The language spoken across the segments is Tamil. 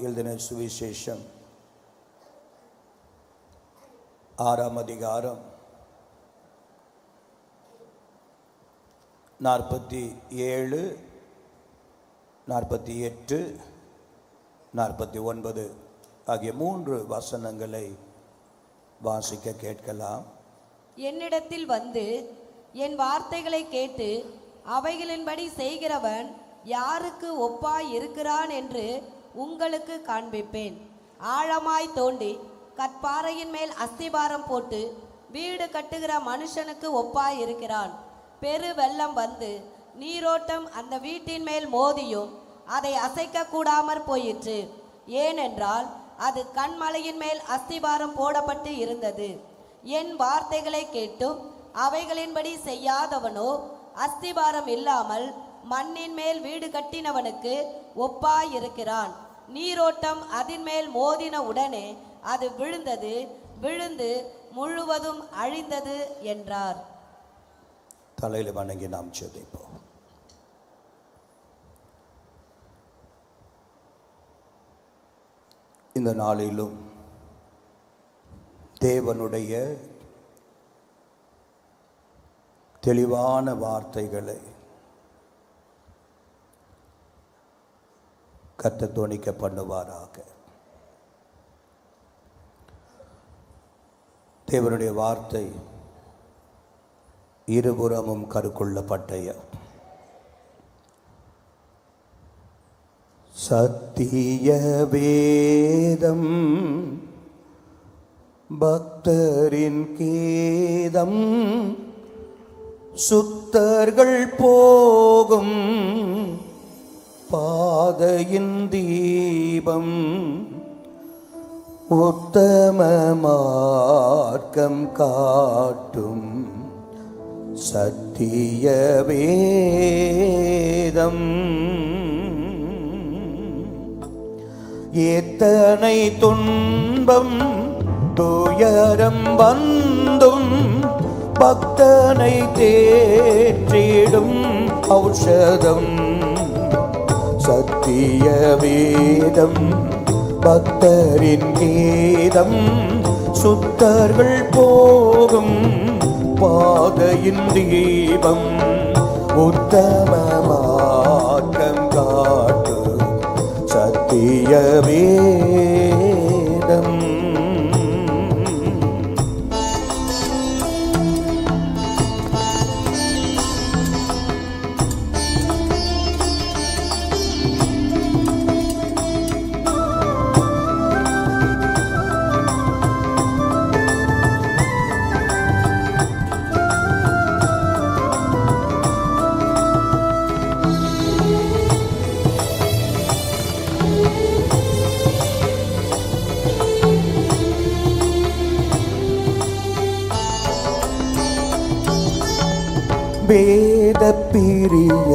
எழுதின சுவிசேஷம் 6ஆம் அதிகாரம் 47, 48, 49 ஆகிய 3 வசனங்களை வாசிக்க கேட்கலாம். என்னிடத்தில் வந்து என் வார்த்தைகளை கேட்டு அவைகளின்படி செய்கிறவன் யாருக்கு ஒப்பாய் இருக்கிறான் என்று உங்களுக்கு காண்பிப்பேன். ஆழமாய் தோண்டி கற்பாறையின் மேல் அஸ்திபாரம் போட்டு வீடு கட்டுகிற மனுஷனுக்கு ஒப்பாய் இருக்கிறான். பெரு வெள்ளம் வந்து நீரோட்டம் அந்த வீட்டின் மேல் மோதியும் அதை அசைக்க கூடாமற் போயிற்று. ஏனென்றால் அது கண்மலையின் மேல் அஸ்திபாரம் போடப்பட்டு இருந்தது. என் வார்த்தைகளை கேட்டும் அவைகளின்படி செய்யாதவனோ அஸ்திபாரம் இல்லாமல் மண்ணின் மேல் வீடு கட்டினவனுக்கு ஒப்பாயிருக்கிறான். நீரோட்டம் அதன் மேல் மோதின உடனே அது விழுந்து முழுவதும் அழிந்தது என்றார். தலையில் வணங்கி நாம் ஜெபிப்போம். இந்த நாளிலும் தேவனுடைய தெளிவான வார்த்தைகளை கர்த்தர் துணிக்க பண்ணுவாராக. தேவனுடைய வார்த்தை இருபுறமும் கருக்குள்ள பட்டயம். சத்திய வேதம் பக்தரின் கீதம் சுத்தர்கள் போகும் பாதையின் தீபம் உத்தம மார்க்கம் காட்டும் சத்திய வேதம். எத்தனை துன்பம் துயரம் வந்தும் பக்தனை தேற்றிடும் ஔஷதம் சத்திய வேதம் பக்தரின் கீதம் சுத்தர்கள் போகும் பாதையின் தீபம் உத்தம மார்க்கம் காட்டு சத்திய வேதம். வேத பிரிய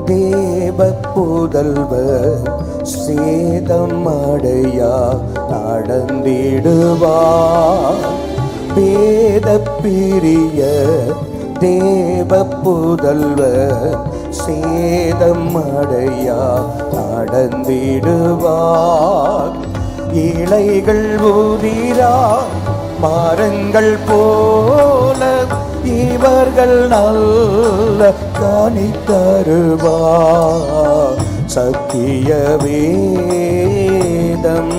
தேவ புதல்வர் சேதம் அடையா நடந்திடுவார். வேத பிரிய தேவ புதல்வர் சேதம் அடையா நடந்திடுவார். இலைகள் உதிரா மரங்கள் போல இவர்கள் நல்ல கனி தருவார் சத்திய வேதம்.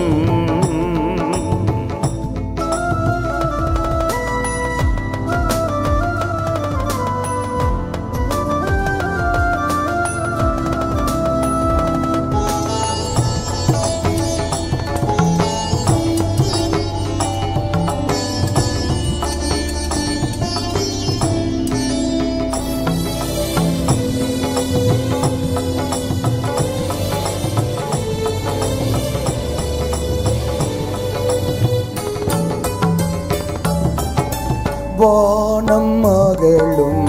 வானம் மகளும்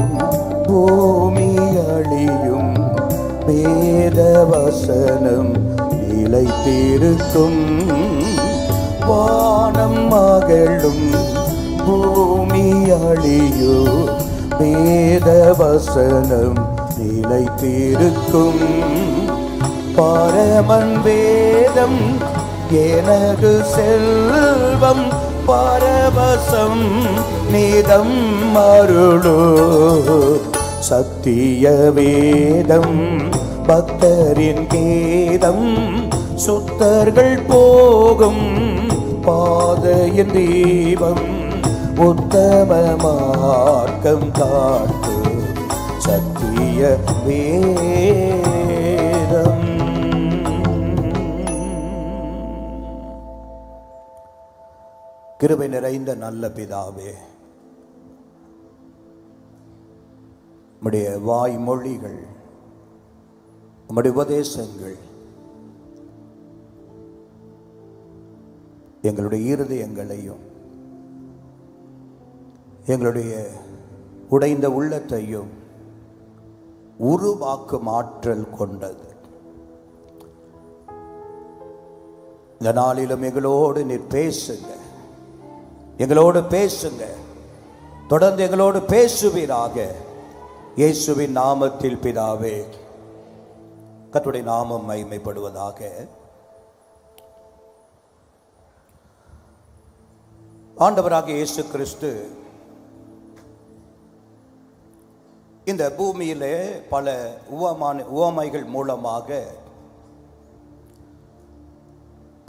பூமி அழியும் வேத வசனம் நிலைத்திருக்கும். வானம் மகளும் பூமி அழியோ வேத வசனம் நிலைத்திருக்கும். பரமன் வேதம் எனது செல்வம், பரவசம் நீதம் அருளோ. சத்திய வேதம் பக்தரின் கீதம், சுத்தர்கள் போகும் பாதையின் தீபம், உத்தம மார்க்கம் காட்டு சத்திய வேதம். கிருபை நிறைந்த நல்ல பிதாவே, உம்முடைய வாய்மொழிகள், உம்முடைய உபதேசங்கள் எங்களுடைய இருதயங்களையும் எங்களுடைய உடைந்த உள்ளத்தையும் உருவாக்கும் ஆற்றல் கொண்டது. இந்த நாளிலும் எங்களோடு நீர் பேசுங்க, எங்களோடு பேசுங்க, தொடர்ந்து எங்களோடு பேசுவீராக. இயேசுவின் நாமத்தில் பிதாவே, கர்த்தருடைய நாமம் மகிமைப்படுவதாக. ஆண்டவராக இயேசு கிறிஸ்து இந்த பூமியிலே பல உவமைகள் மூலமாக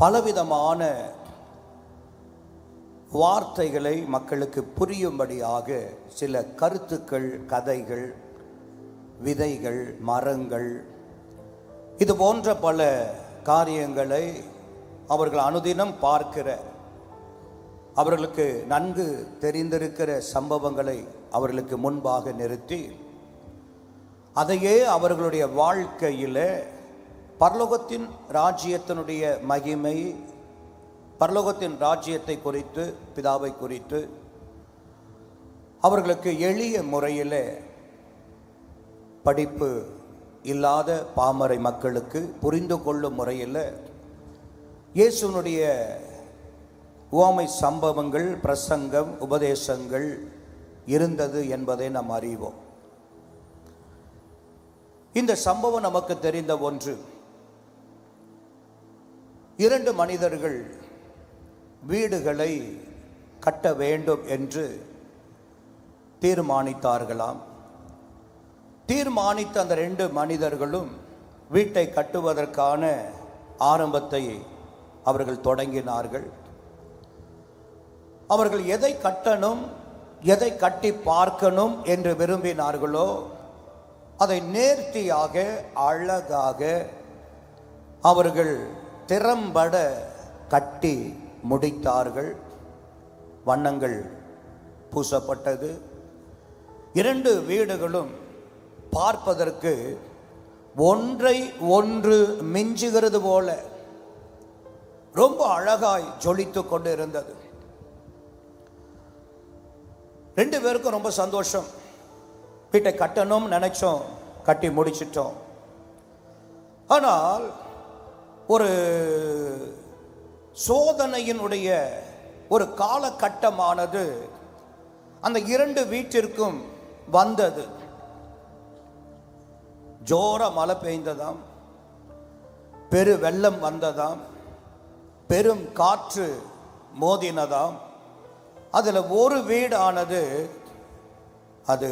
பலவிதமான வார்த்தைகளை மக்களுக்கு புரியும்படியாக சில கருத்துக்கள், கதைகள், விதைகள், மரங்கள், இது போன்ற பல காரியங்களை அவர்கள் அனுதினம் பார்க்கிற, அவர்களுக்கு நன்கு தெரிந்திருக்கிற சம்பவங்களை அவர்களுக்கு முன்பாக நிறுத்தி அதையே அவர்களுடைய வாழ்க்கையில் பரலோகத்தின் ராஜ்யத்தினுடைய மகிமை, பரலோகத்தின் ராஜ்யத்தை குறித்து, பிதாவை குறித்து அவர்களுக்கு எளிய முறையில் படிப்பு இல்லாத பாமரை மக்களுக்கு புரிந்து கொள்ளும் முறையில் இயேசுனுடைய உவமை சம்பவங்கள், பிரசங்கம், உபதேசங்கள் இருந்தது என்பதை நாம் அறிவோம். இந்த சம்பவம் நமக்கு தெரிந்த ஒன்று. 2 மனிதர்கள் வீடுகளை கட்ட வேண்டும் என்று தீர்மானித்தார்களாம். தீர்மானித்த அந்த 2 மனிதர்களும் வீட்டை கட்டுவதற்கான ஆரம்பத்தை அவர்கள் தொடங்கினார்கள். அவர்கள் எதை கட்டணும், எதை கட்டி பார்க்கணும் என்று விரும்பினார்களோ அதை நேர்த்தியாக, அழகாக அவர்கள் திறம்பட கட்டி முடித்தார்கள். வண்ணங்கள் பூசப்பட்டது. 2 வீடுகளும் பார்ப்பதற்கு ஒன்றை ஒன்று மிஞ்சுகிறது போல ரொம்ப அழகாய் ஜொலித்து கொண்டு இருந்தது. 2 பேருக்கும் ரொம்ப சந்தோஷம். வீட்டை கட்டணும் நினைச்சோம், கட்டி முடிச்சிட்டோம். ஆனால் ஒரு சோதனையினுடைய ஒரு காலகட்டமானது அந்த 2 வீட்டிற்கும் வந்தது. ஜோர மழை பெய்ந்ததாம், பெரு வெள்ளம் வந்ததாம், பெரும் காற்று மோதினதாம். அதில் ஒரு வீடானது அது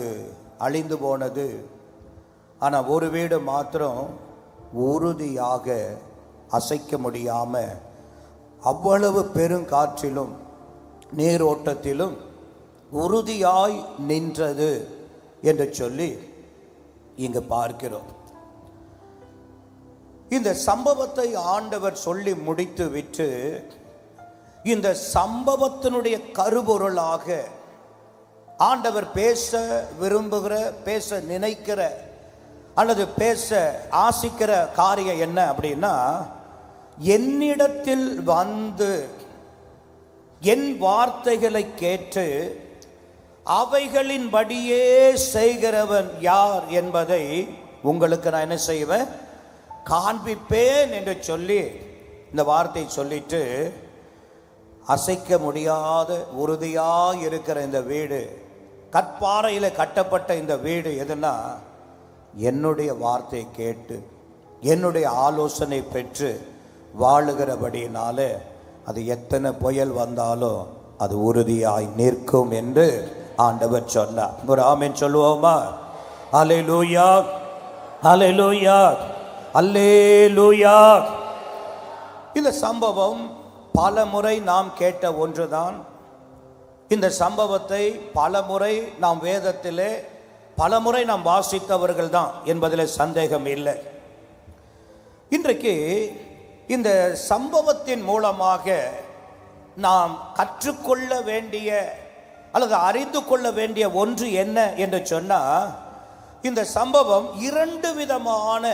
அழிந்து போனது. ஆனால் ஒரு வீடு மாத்திரம் உறுதியாக அசைக்க முடியாம அவ்வளவு பெருங்காற்றிலும் நீரோட்டத்திலும் உறுதியாய் நின்றது என்று சொல்லி இங்கு பார்க்கிறோம். இந்த சம்பவத்தை ஆண்டவர் சொல்லி முடித்து விட்டு இந்த சம்பவத்தினுடைய கருபொருளாக ஆண்டவர் பேச விரும்புகிற, பேச நினைக்கிற அல்லது பேச ஆசிக்கிற காரியம் என்ன அப்படின்னா, என்னிடத்தில் வந்து என் வார்த்தைகளை கேட்டு அவைகளின்படியே செய்கிறவன் யார் என்பதை உங்களுக்கு நான் என்ன செய்வேன், காண்பிப்பேன் என்று சொல்லி இந்த வார்த்தை சொல்லிட்டு, அசைக்க முடியாத உறுதியாக இருக்கிற இந்த வீடு, கற்பாறையில் கட்டப்பட்ட இந்த வீடு எதுனா, என்னுடைய வார்த்தை கேட்டு என்னுடைய ஆலோசனை பெற்று வாழுகிறபடியினாலே அது எத்தனை புயல் வந்தாலும் அது உறுதியாய் நிற்கும் என்று ஆண்டவர் சொன்னார். ஒரு ஆமென் சொல்லுவோமா? அல்லேலூயா, அல்லேலூயா, அல்லேலூயா. இந்த சம்பவம் பல முறை நாம் கேட்ட ஒன்றுதான். இந்த சம்பவத்தை பல முறை நாம் வேதத்திலே பல முறை நாம் வாசித்தவர்கள் தான் என்பதில் சந்தேகம் இல்லை. இன்றைக்கு இந்த சம்பவத்தின் மூலமாக நாம் கற்றுக்கொள்ள வேண்டிய அல்லது அறிந்து கொள்ள வேண்டிய ஒன்று என்ன என்று சொன்னால், இந்த சம்பவம் இரண்டு விதமான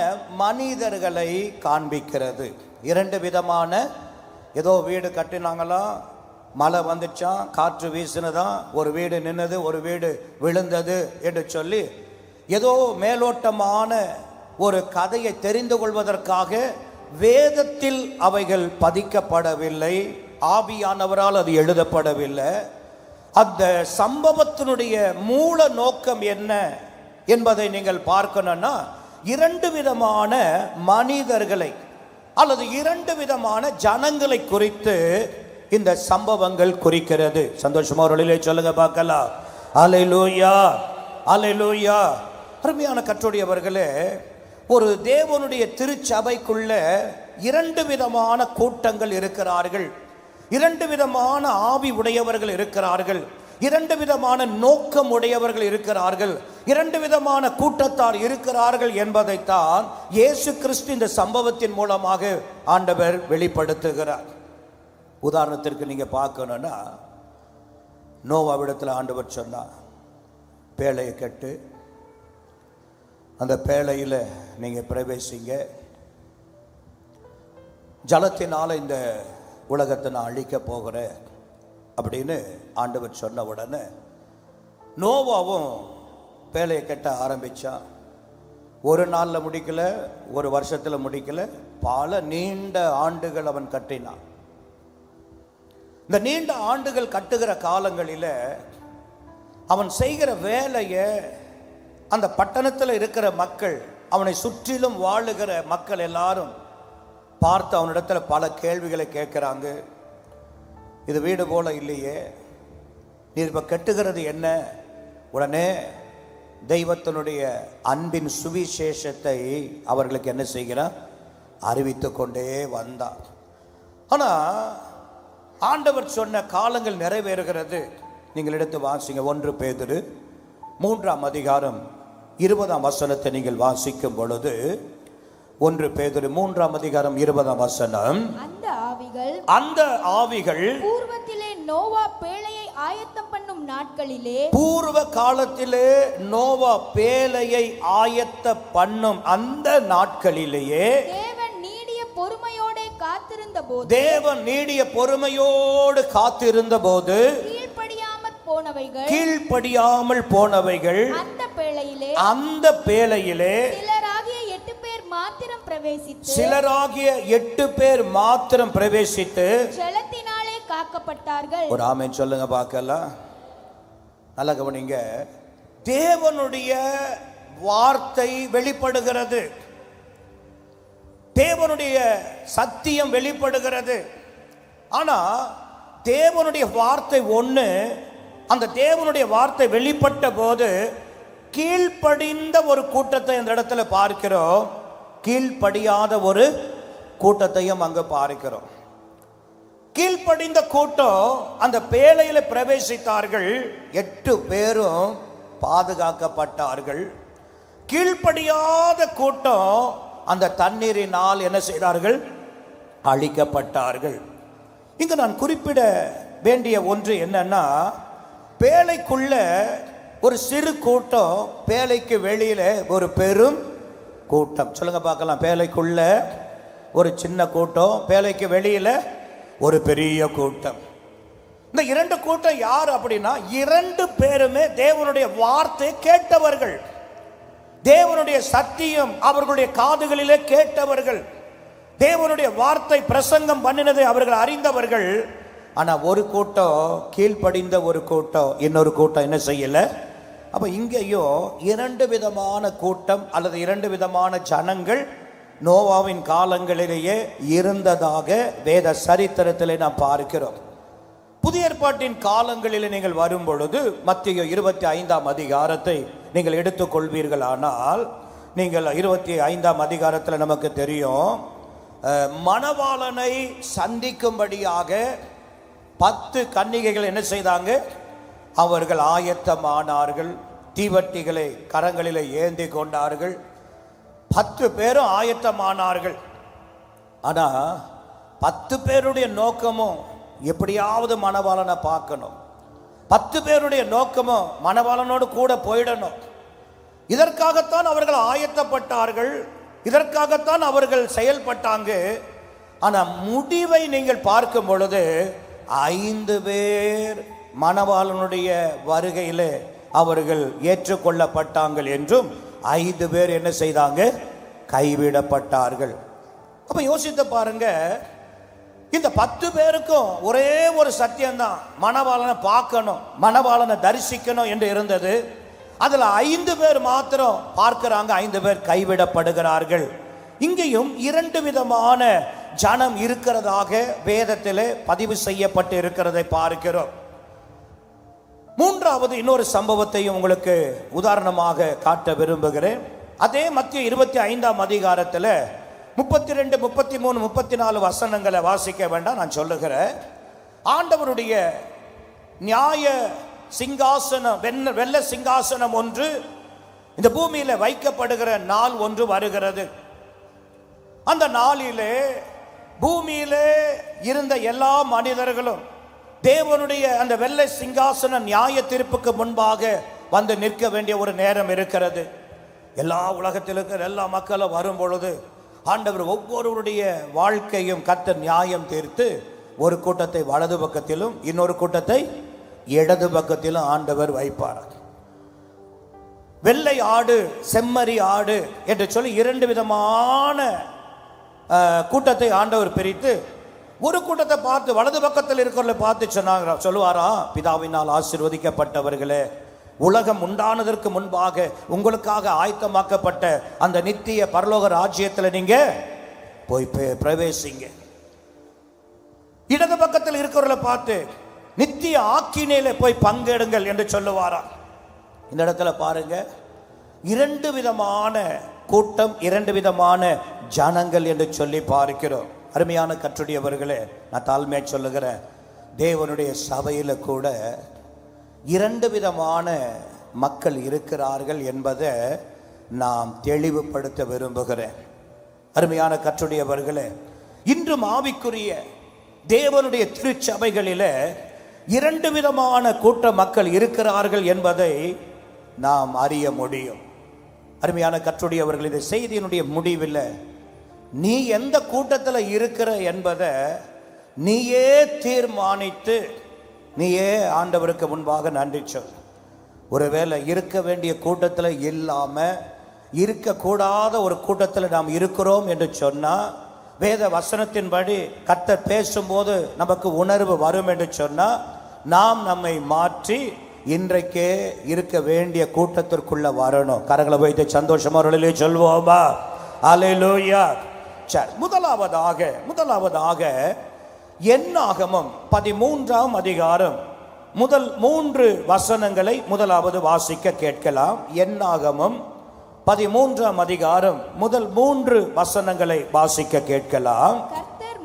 மனிதர்களை காண்பிக்கிறது. இரண்டு விதமான, ஏதோ வீடு கட்டினாங்களாம், மழை வந்துச்சான், காற்று வீசினதான், ஒரு வீடு நின்னது, ஒரு வீடு விழுந்தது என்று சொல்லி ஏதோ மேலோட்டமான ஒரு கதையை தெரிந்து கொள்வதற்காக வேதத்தில் அவைகள் பதிக்கப்படவில்லை, ஆவியானவரால் அது எழுதப்படவில்லை. அந்த சம்பவத்தினுடைய மூல நோக்கம் என்ன என்பதை நீங்கள் பார்க்கணும்னா, இரண்டு விதமான மனிதர்களை அல்லது இரண்டு விதமான ஜனங்களை குறித்து இந்த சம்பவங்கள் குறிக்கிறது. சந்தோஷமா ஒரு சொல்லுங்க பார்க்கலாம். அல்லேலூயா, அல்லேலூயா. அருமையான கர்த்தருடையவர்களே, ஒரு தேவனுடைய திருச்சபைக்குள்ள இரண்டு விதமான கூட்டங்கள் இருக்கிறார்கள், இரண்டு விதமான ஆவி உடையவர்கள் இருக்கிறார்கள், இரண்டு விதமான நோக்கம் உடையவர்கள் இருக்கிறார்கள், இரண்டு விதமான கூட்டத்தார் இருக்கிறார்கள் என்பதைத்தான் இயேசு கிறிஸ்து இந்த சம்பவத்தின் மூலமாக ஆண்டவர் வெளிப்படுத்துகிறார். உதாரணத்திற்கு நீங்க பார்க்கணும்னா, நோவாவிடத்தில் ஆண்டவர் சொன்னார், பேழையை கட்டு, அந்த பேழையில் நீங்க பிரவேசிங்க, ஜலத்தினால இந்த உலகத்தை நான் அழிக்க போகிறேன் அப்படின்னு ஆண்டவர் சொன்ன உடனே நோவாவும் பேழையை கட்ட ஆரம்பிச்சான். ஒரு நாளில் முடிக்கல, ஒரு வருஷத்தில் முடிக்கல, பல நீண்ட ஆண்டுகள் அவன் கட்டினான். இந்த நீண்ட ஆண்டுகள் கட்டுகிற காலங்களில் அவன் செய்கிற வேலையை அந்த பட்டணத்தில் இருக்கிற மக்கள், அவனை சுற்றிலும் வாழுகிற மக்கள் எல்லாரும் பார்த்து அவனிடத்துல பல கேள்விகளை கேட்குறாங்க. இது வீடு போல இல்லையே, நீ இப்போ கட்டுகிறது என்ன? உடனே தெய்வத்தினுடைய அன்பின் சுவிசேஷத்தை அவர்களுக்கு என்ன செய்கிறான்? அறிவித்து கொண்டே வந்தான். ஆனால் ஆண்டவர் சொன்ன காலங்கள் நிறைவேறுகிறது. நீங்கள் எடுத்து வாசிங்க, 1 பேதுரு 3ஆம் அதிகாரம் 20ஆம் வசனத்தை நீங்கள் வாசிக்கும் பொழுது, 1 பேதுரு 3ஆம் அதிகாரம் 20ஆம் வசனம், அந்த ஆவிகள் பூர்வத்திலே நோவா பேழையை ஆயத்தம் பண்ணும் நாட்களிலே, பூர்வ காலத்திலே நோவா பேழையை ஆயத்த பண்ணும் அந்த நாட்களிலேயே தேவன் நீடிய பொறுமையோடு காத்திருந்த போது, தேவன் நீடிய பொறுமையோடு காத்திருந்த போது கீழ்ப்படியாமல் போனவைகள் அந்த பேழையிலே சிலராகிய 8 பேர் மாத்திரம் பிரவேசித்து ஜலத்தினாலே காக்கப்பட்டார்கள். ஒரு ஆமென் சொல்லுங்க பார்க்கலாம். நல்லா கவனிங்க. தேவனுடைய வார்த்தை வெளிப்படுகிறது, தேவனுடைய சத்தியம் வெளிப்படுகிறது. ஆனா தேவனுடைய வார்த்தை ஒண்ணு, அந்த தேவனுடைய வார்த்தை வெளிப்பட்ட போது கீழ்ப்படிந்த ஒரு கூட்டத்தை அந்த இடத்துல பார்க்கிறோம், கீழ்ப்படியாத ஒரு கூட்டத்தையும் அங்கு பார்க்கிறோம். கீழ்ப்படிந்த கூட்டம் அந்த பேழையில பிரவேசித்தார்கள், 8 பேரும் பாதுகாக்கப்பட்டார்கள். கீழ்ப்படியாத கூட்டம் அந்த தண்ணீரினால் என்ன செய்தார்கள்? அழிக்கப்பட்டார்கள். இங்கு நான் குறிப்பிட வேண்டிய ஒன்று என்னன்னா, பேழைக்குள்ள ஒரு சிறு கூட்டம், பேழைக்கு வெளியில ஒரு பெரும் கூட்டம். சொல்லுங்க பார்க்கலாம். பேழைக்குள்ள ஒரு சின்ன கூட்டம், பேழைக்கு வெளியில ஒரு பெரிய கூட்டம். இந்த 2 கூட்டம் யார் அப்படின்னா, 2 பேருமே தேவனுடைய வார்த்தை கேட்டவர்கள், தேவனுடைய சத்தியம் அவர்களுடைய காதுகளிலே கேட்டவர்கள், தேவனுடைய வார்த்தை பிரசங்கம் பண்ணினதை அவர்கள் அறிந்தவர்கள். ஆனா ஒரு கூட்டம் கீழ்ப்படிந்த ஒரு கூட்டம், இன்னொரு கூட்டம் என்ன செய்யல. அப்ப இங்கேயும் 2 விதமான கூட்டம் அல்லது 2 விதமான ஜனங்கள் நோவாவின் காலங்களிலேயே இருந்ததாக வேத சரித்திரத்திலே நாம் பார்க்கிறோம். புதிய ஏற்பாட்டின் காலங்களில் நீங்கள் வரும் பொழுது மத்தேயு 25ஆம் அதிகாரத்தை நீங்கள் எடுத்துக்கொள்வீர்களானால், நீங்கள் 25ஆம் அதிகாரத்தில் நமக்கு தெரியும், மணவாளனை சந்திக்கும்படியாக 10 கன்னிகைகள் என்ன செய்தாங்க? அவர்கள் ஆயத்தமானார்கள். தீவட்டிகளை கரங்களில் ஏந்தி கொண்டார்கள். 10 பேரும் ஆயத்தமானார்கள். ஆனா 10 பேருடைய நோக்கமும் எப்படியாவது மணவாளனை பார்க்கணும். 10 பேருடைய நோக்கமும் மணவாளனோடு கூட போயிடணும். இதற்காகத்தான் அவர்கள் ஆயத்தப்பட்டார்கள், இதற்காகத்தான் அவர்கள் செயல்பட்டாங்க. ஆனா முடிவை நீங்கள் பார்க்கும் பொழுது 5 பேர் மணவாளனுடைய வருகையில் அவர்கள் ஏற்றுக்கொள்ளப்பட்டார்கள் என்றும் 5 பேர் என்ன செய்தாங்க? கைவிடப்பட்டார்கள். அப்ப யோசித்து பாருங்க, இந்த 10 பேருக்கும் ஒரே ஒரு சத்தியம்தான், மணவாளனை பார்க்கணும், மணவாளனை தரிசிக்கணும் என்று இருந்தது. அதுல 5 பேர் மாத்திரம் பார்க்கிறாங்க, 5 பேர் கைவிடப்படுகிறார்கள். இங்கேயும் 2 விதமான ஜனம் இருக்கிறதாக வேதத்திலே பதிவு செய்யப்பட்டு இருக்கிறதை பார்க்கிறோம். மூன்றாவது இன்னொரு சம்பவத்தையும் உங்களுக்கு உதாரணமாக காட்ட விரும்புகிறேன். அதே மத்தேயு 25ஆம் அதிகாரத்தில் 32, 33, 34 வசனங்களை வாசிக்க வேண்டாம், நான் சொல்லுகிறேன். ஆண்டவருடைய நியாய சிங்காசனம், வெள்ள சிங்காசனம் ஒன்று இந்த பூமியில வைக்கப்படுகிற நாள் ஒன்று வருகிறது. அந்த நாளிலே பூமியிலே இருந்த எல்லா மனிதர்களும் தேவனுடைய அந்த வெள்ளை சிங்காசன நியாய தீர்ப்புக்கு முன்பாக வந்து நிற்க வேண்டிய ஒரு நேரம் இருக்கிறது. எல்லா உலகத்தில் இருக்கிற எல்லா மக்களும் வரும் பொழுது ஆண்டவர் ஒவ்வொருவருடைய வாழ்க்கையும் கர்த்தர் நியாயம் தீர்த்து ஒரு கூட்டத்தை வலது பக்கத்திலும் இன்னொரு கூட்டத்தை இடது பக்கத்திலும் ஆண்டவர் வைப்பார். வெள்ளை ஆடு, செம்மறி ஆடு என்று சொல்லி 2 விதமான கூட்டத்தை ஆண்டவர் பிரித்து, ஒரு கூட்டத்தை பார்த்து வலது பக்கத்தில் இருக்கிறவர்களை பார்த்து சொன்னாங்க, சொல்லுவாரா, பிதாவினால் ஆசீர்வதிக்கப்பட்டவர்களே, உலகம் உண்டானதற்கு முன்பாக உங்களுக்காக ஆயத்தமாக்கப்பட்ட அந்த நித்திய பரலோக ராஜ்யத்தில் நீங்க போய் பிரவேசிங்க. இடது பக்கத்தில் இருக்கிறவர்களை பார்த்து நித்திய ஆக்கினையில போய் பங்கெடுங்கள் என்று சொல்லுவாராம். இந்த இடத்துல பாருங்க, 2 விதமான கூட்டம், 2 விதமான ஜனங்கள் என்று சொல்லி பார்க்கிறோம். அருமையான கர்த்தருடையவர்களே, நான் தாழ்மையாக சொல்லுகிறேன், தேவனுடைய சபையில் கூட 2 விதமான மக்கள் இருக்கிறார்கள் என்பதை நாம் தெளிவுபடுத்த விரும்புகிறேன். அருமையான கர்த்தருடையவர்களே, இன்றும் ஆவிக்குரிய தேவனுடைய திருச்சபைகளில் 2 விதமான கூட்ட மக்கள் இருக்கிறார்கள் என்பதை நாம் அறிய முடியும். அருமையான கர்த்தருடையவர்கள், இந்த செய்தியினுடைய முடிவில் நீ எந்த கூட்டத்தில் இருக்கிற என்பதை நீயே தீர்மானித்து நீயே ஆண்டவருக்கு முன்பாக நன்றி சொல். ஒருவேளை இருக்க வேண்டிய கூட்டத்தில் இல்லாமல் இருக்கக்கூடாத ஒரு கூட்டத்தில் நாம் இருக்கிறோம் என்று சொன்னால், வேத வசனத்தின்படி கர்த்தர் பேசும்போது நமக்கு உணர்வு வரும் என்று சொன்னால், நாம் நம்மை மாற்றி இன்றைக்கே இருக்க வேண்டிய கூட்டத்திற்குள்ள வரணும். கரங்களை வைத்து சந்தோஷமாக சொல்வோமா? அல்லேலூயா. சரி, முதலாவதாக என்னாகமம் 13ஆம் அதிகாரம் முதல் 3 வசனங்களை முதலாவது வாசிக்க கேட்கலாம். என்னாகமம் 13ஆம் அதிகாரம் முதல் 3 வசனங்களை வாசிக்க கேட்கலாம். கர்த்தர்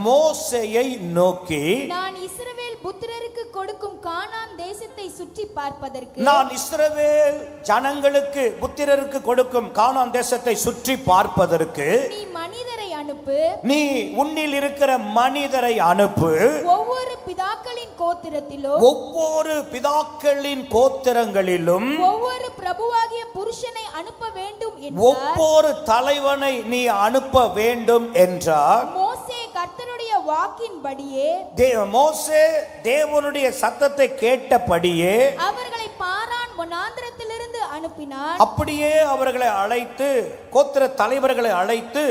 மோசேயை நோக்கி நான் இஸ்ரவேல் புத்திரருக்கு கொடுக்கும் கானான் தேசத்தை சுற்றி பார்ப்பதற்கு, நான் இஸ்ரவேல் ஜனங்களுக்கு புத்திரருக்கு கொடுக்கும் கானான் தேசத்தை சுற்றி பார்ப்பதற்கு நீ மனிதரை அனுப்பு, நீ உன்னில் இருக்கிற மனிதரை அனுப்பு, ஒவ்வொரு பிதாக்களின் கோத்திரத்திலும் ஒவ்வொரு பிதாக்களின் கோத்திரங்களிலும் ஒவ்வொரு பிரபுவாகிய புருஷனை அனுப்ப வேண்டும் என்றார். ஒவ்வொரு தலைவனை நீ அனுப்ப வேண்டும் என்றார். மோசே கர்த்தருடைய வாக்கின்படியே, மோசே தேவனுடைய சத்தத்தை கேட்டபடியே அவர்களை பாரான் வனாந்திரத்திலிருந்து அனுப்பினார். அப்படியே அவர்களை அழைத்து, கோத்திர தலைவர்களை அழைத்து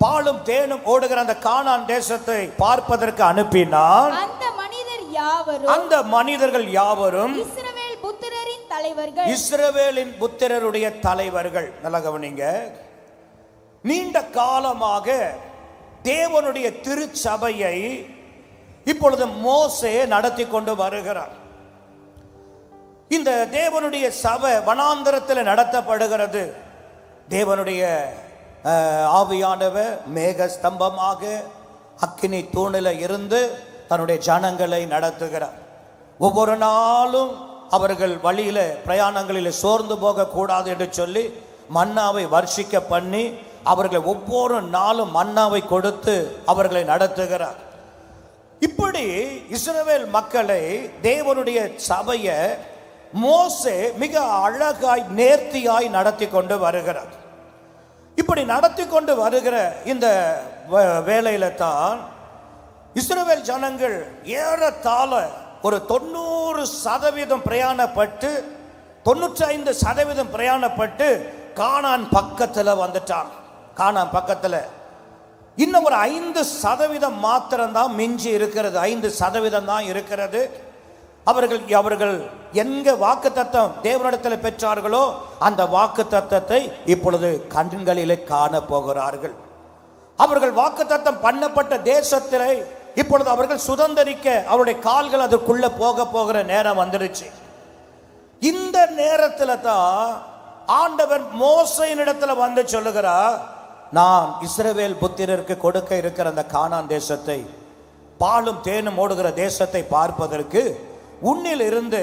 பாலும் தேனும் ஓடுகிற அந்த கானான் தேசத்தை பார்ப்பதற்கு அனுப்பினார். அந்த மனிதர்கள் யாவரும் இஸ்ரவேல் புத்திரரின் தலைவர்கள், இஸ்ரவேலின் புத்திரருடைய தலைவர்கள். நல்லா கவனிங்க, நீண்ட காலமாக தேவனுடைய திருச்சபையை இப்பொழுது மோசே நடத்தி கொண்டு வருகிறார். இந்த தேவனுடைய சபை வனாந்தரத்தில் நடத்தப்படுகிறது. தேவனுடைய ஆவியானவர் மேக ஸ்தம்பமாக அக்கினி தூணில இருந்து தன்னுடைய ஜனங்களை நடத்துகிறார். ஒவ்வொரு நாளும் அவர்கள் வழியில பிரயாணங்களில் சோர்ந்து போக கூடாது என்று சொல்லி மன்னாவை வர்ஷிக்க பண்ணி அவர்களை ஒவ்வொரு நாளும் மன்னாவை கொடுத்து அவர்களை நடத்துகிறார். இப்படி இஸ்ரவேல் மக்களை தேவனுடைய சபையை மோசே மிக அழகாய் நேர்த்தியாய் நடத்தி கொண்டு வருகிறார். இப்படி நடத்தி கொண்டு வருகிற இந்த வேளையில தான் இஸ்ரவேல் ஜனங்கள் ஏறத்தாழ ஒரு 90% பிரயாணப்பட்டு 95% பிரயாணப்பட்டு கானான் பக்கத்தில் வந்துட்டான். கானான் பக்கத்தில் இன்னும் ஒரு 5% மாத்திரம்தான் மிஞ்சி இருக்கிறது. 5% தான் இருக்கிறது. அவர்கள் எங்க வாக்குத்தத்தம் தேவனிடத்தில் பெற்றார்களோ அந்த வாக்குத்தத்தத்தை இப்பொழுது கண்களிலே காண போகிறார்கள். அவர்கள் வாக்குத்தத்தம் பண்ணப்பட்ட தேசத்திலே இப்பொழுது அவர்கள் சுதந்தரிக்க அவருடைய கால்கள் அதுக்குள்ள போகிற நேரம் வந்துருச்சு. இந்த நேரத்தில் தான் ஆண்டவர் மோசேயினிடத்தில் வந்து சொல்லுகிறார், நான் இஸ்ரவேல் புத்திரருக்கு கொடுக்க இருக்கிற அந்த கானான் தேசத்தை, பாலும் தேனும் ஓடுகிற தேசத்தை பார்ப்பதற்கு உன்னில் இருந்து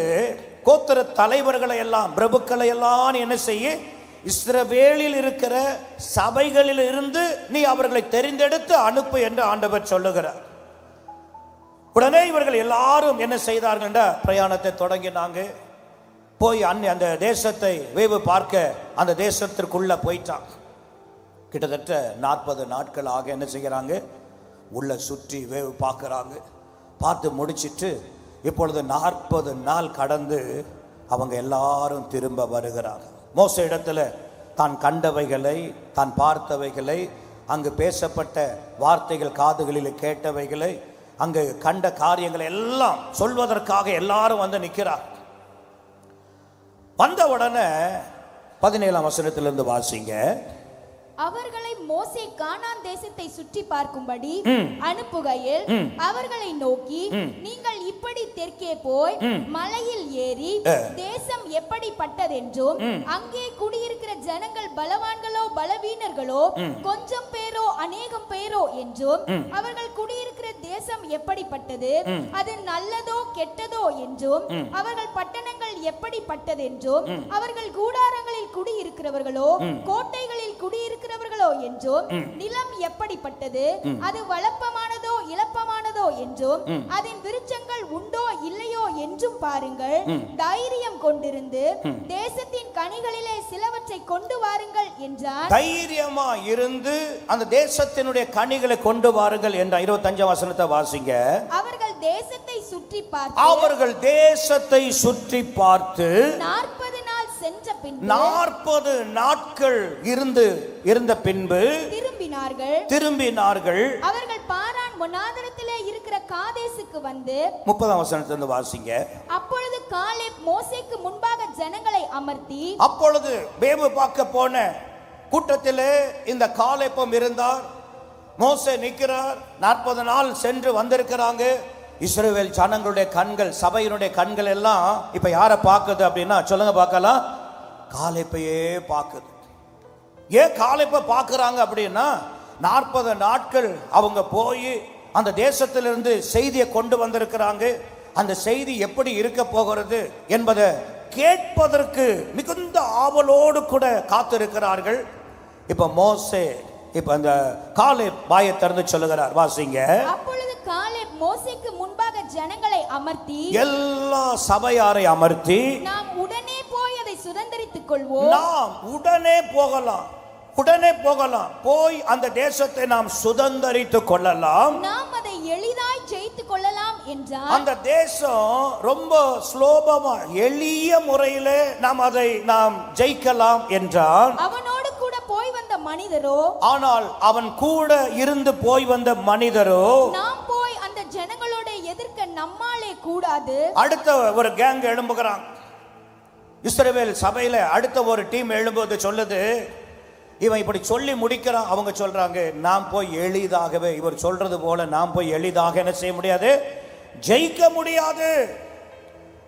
கோத்திர தலைவர்களை எல்லாம் பிரபுக்களை எல்லாம் என்ன செய்ய, இஸ்ரவேலில் இருக்கிற சபைகளில் இருந்து நீ அவர்களை தெரிந்தெடுத்து அனுப்பு என்று ஆண்டவர் சொல்லுகிறார். உடனே இவர்கள் எல்லாரும் என்ன செய்தார்கள் என்ற பிரயாணத்தை தொடங்கினாங்க. போய் அந்த தேசத்தை வேவு பார்க்க அந்த தேசத்திற்குள்ள போயிட்டாங்க. கிட்டத்தட்ட 40 நாட்களாக என்ன செய்கிறாங்க, உள்ள சுற்றி வேவு பார்க்குறாங்க. பார்த்து முடிச்சிட்டு இப்பொழுது 40 நாள் கடந்து அவங்க எல்லாரும் திரும்ப வருகிறாங்க. மோசே இடத்துல தான் கண்டவைகளை, தான் பார்த்தவைகளை, அங்கு பேசப்பட்ட வார்த்தைகள், காதுகளில் கேட்டவைகளை, அங்கு கண்ட காரியங்களை எல்லாம் சொல்வதற்காக எல்லாரும் வந்து நிற்கிறார். வந்த உடனே 17ஆம் வசனத்திலிருந்து வாசிங்க. அவர்களை மோசே கானான் தேசத்தை சுற்றி பார்க்கும்படி அனுப்புகையில் அவர்களை நோக்கி, நீங்கள் இப்படி தெற்கே போய் மலையில் ஏறி தேசம் எப்படிப்பட்டதென்றும் அங்கே குடியிருக்கிற ஜனங்கள் பலவான்களோ பலவீனர்களோ கொஞ்சம் பேரோ அநேகம் பேரோ என்றும் அவர்கள் குடியிருக்கிற தேசம் எப்படிப்பட்டது, அது நல்லதோ கெட்டதோ என்றும் அவர்கள் பட்டணங்கள் எப்படிப்பட்டதென்றும் அவர்கள் கூடாரங்களில் குடியிருக்கிறவர்களோ கோட்டைகளில் குடியிருக்கிற என்றும் நிலம் எப்படிப்பட்டது, அது வளப்பமானதோ இளப்பமானதோ என்றும் அதன் விருட்சங்கள் உண்டோ இல்லையோ என்றும் பாருங்கள். தைரியம் கொண்டிருந்து தேசத்தின் கனிகளிலே சிலவற்றை கொண்டு வாருங்கள் என்றார். தைரியமா இருந்து அந்த தேசத்தினுடைய கனிகளை கொண்டு வாருங்கள் என்ற 25ஆம் வசனத்தை வாசிங்க. அவர்கள் தேசத்தை சுற்றி பார்த்து 40 நாள் சென்ற பின்பு 40 நாட்கள் இருந்த பின்பு திரும்பினார்கள். அவர்கள் பாரான் வனாந்தரத்திலே இருக்கிற காதேசுக்கு வந்து 30ஆம் வசனத்திலிருந்து வாசிங்க. அப்பொழுது காலேப் மோசேக்கு முன்பாக ஜனங்களை அமர்த்தி, அப்பொழுது வேவு பார்க்க போன கூட்டத்திலே இந்த காலேப்பும் இருந்தார். மோசே நிற்கிறார். 40 நாள் சென்று வந்திருக்கிறாங்க. இஸ்ரவேல் ஜனங்களுடைய கண்கள், சபையினுடைய கண்கள் எல்லாம் இப்ப யாரை பார்க்குது அப்படின்னா சொல்லுங்க பார்க்கலாம், காலேப்பையே பார்க்குது. ஏன் காலேப்பை பார்க்குறாங்க அப்படின்னா 40 நாட்கள் அவங்க போய் அந்த தேசத்திலிருந்து செய்தியை கொண்டு வந்திருக்கிறாங்க. அந்த செய்தி எப்படி இருக்க போகிறது என்பதை கேட்பதற்கு மிகுந்த ஆவலோடு கூட காத்திருக்கிறார்கள். இப்ப மோசே அந்த காலேப் வாயை திறந்து சொல்லுகிறார், வாசிங்க. அப்பொழுது காலேப் மோசேக்கு முன்பாக ஜனங்களை அமர்த்தி, எல்லா சபையாரை அமர்த்தி, நாம் உடனே போய் அதை சுதந்தரித்துக் கொள்வோம். நாம் உடனே போகலாம், போய் அந்த தேசத்தை நாம் சுதந்தரித்துக் கொள்ளலாம், நாம் அதை எளிதாய் ஜெயித்துக் கொள்ளலாம் என்றார். அந்த தேசம் ரொம்ப சுலபமா எளிய முறையிலே நாம் ஜெயிக்கலாம் என்றான். அவனோடு கூட போய் வந்த மனிதரோ, ஆனால் அவன் கூட இருந்து போய் வந்த மனிதரோ, நாம் போய் அந்த ஜனங்களோட எதிர்க்க நம்மாலே கூடாது. அடுத்த ஒரு கேங் எழும்புகிறான். இஸ்ரவேல் சபையில அடுத்த ஒரு டீம் எழும்புவது சொல்லுது, இவன் இப்படி சொல்லி முடிக்கிறான். அவங்க சொல்றாங்க, நாம் போய் எளிதாகவே, இவர் சொல்றது போல நாம் போய் எளிதாக என்ன செய்ய முடியாது, ஜெயிக்க முடியாது.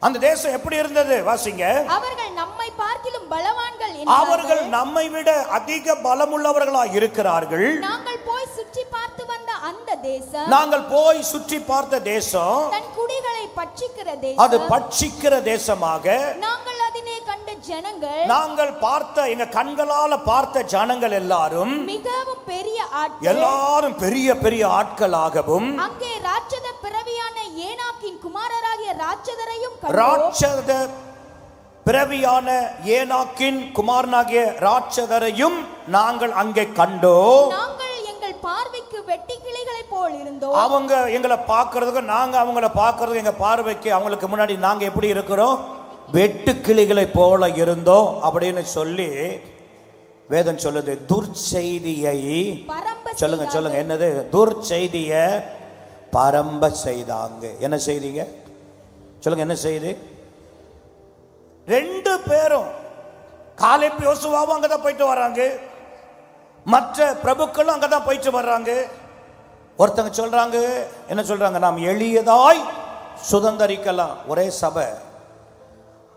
அந்த தேசம் எப்படி இருந்தது வாசிங்க. அவர்கள் நம்மை பார்க்கிலும் பலவான்கள், அவர்கள் நம்மை விட அதிக பலமுள்ளவர்களா இருக்கிறார்கள். நாங்கள் போய் சுற்றி பார்த்து வந்த அந்த தேசம், நாங்கள் போய் சுற்றி பார்த்த தேசம் தன் குடிகளை பட்சிக்கிற தேசம், அது பட்சிக்கிற தேசமாக, நாங்கள் அதிலே கண்ட ஜனங்கள், நாங்கள் பார்த்த எங்க கண்களால பார்த்த ஜனங்கள் எல்லாரும் மிகவும் பெரிய ஆட்கள், எல்லாரும் பெரிய பெரிய ஆட்களாகவும், அங்கே ராட்சத பிறவியான ஏனாக்கின் குமாரராகிய ராட்சதரையும் ராட்சத பிறவியான ஏனாக்கின் குமாரனாகிய ராட்சதரையும் நாங்கள் அங்கே கண்டோம். நாங்கள் எங்கள் பார்வைக்கு வெட்டி கிளிகளை போல் இருந்தோம். அவங்க எங்களை பார்க்கறதுக்கு, நாங்க அவங்கள பார்க்கறதுக்கு, எங்க பார்வைக்கு அவங்களுக்கு முன்னாடி நாங்க எப்படி இருக்கிறோம், வெட்டு கிளிகளை போல இருந்தோம் அப்படின்னு சொல்லி வேதம் சொல்லுது. துர்ச்செய்தியை சொல்லுங்க சொல்லுங்க, என்னது துர்ச்செய்திய பரம்ப செய்தாங்க. என்ன செய்திங்க சொல்லுங்க, என்ன செய்தி? ரெண்டு பேரும் காலேப் யோசுவாவும் அங்கதான் போயிட்டு வர்றாங்க, மற்ற பிரபுக்களும் அங்கதான் போயிட்டு வர்றாங்க. ஒருத்தங்க சொல்றாங்க, என்ன சொல்றாங்க, நாம் எளியதாய் சுதந்தரிக்கலாம், ஒரே சபை.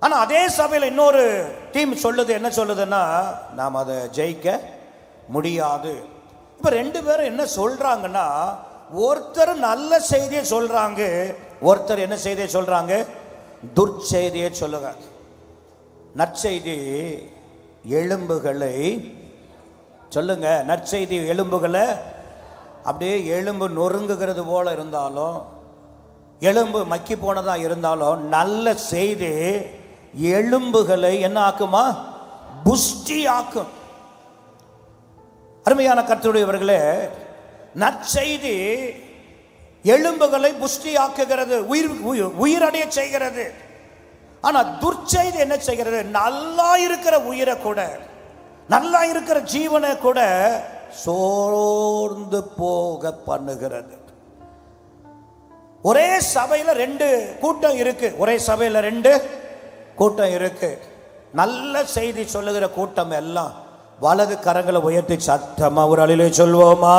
ஆனா அதே சபையில் இன்னொரு டீம் சொல்லுது, என்ன சொல்லுதுன்னா, நாம் அதை ஜெயிக்க முடியாது. இப்ப ரெண்டு பேரும் என்ன சொல்றாங்கன்னா, ஒருத்தர் நல்ல செய்தியை சொல்றாங்க, ஒருத்தர் என்ன செய்தியை சொல்றாங்க, துர்ச்செய்தியை சொல்லுங்க. நற்செய்தி எலும்புகளை சொல்லுங்க, நற்செய்தி எலும்புகளை அப்படியே எலும்பு நொறுங்குகிறது போல இருந்தாலும், எலும்பு மக்கி போனதா இருந்தாலும், நல்ல செய்தி எலும்புகளை என்ன ஆக்குமா, புஷ்டி ஆக்கும். அருமையான கர்த்தருடையவர்களே, நற்செய்தி எலும்புகளை புஷ்டி ஆக்குகிறது, உயிரடைய செய்கிறது. ஆனா துர்ச்செய்தி என்ன செய்கிறது, நல்லா இருக்கிற உயிரை கூட, நல்லா இருக்கிற ஜீவனை கூட சோர்ந்து போக பண்ணுகிறது. ஒரே சபையில ரெண்டு கூட்டம் இருக்கு, ஒரே சபையில ரெண்டு கூட்டம் இருக்கு. நல்ல செய்தி சொல்லுகிற கூட்டம் எல்லாம் வலது கரங்களை உயர்த்தி சத்தமா ஒரு அழிலே சொல்வோமா?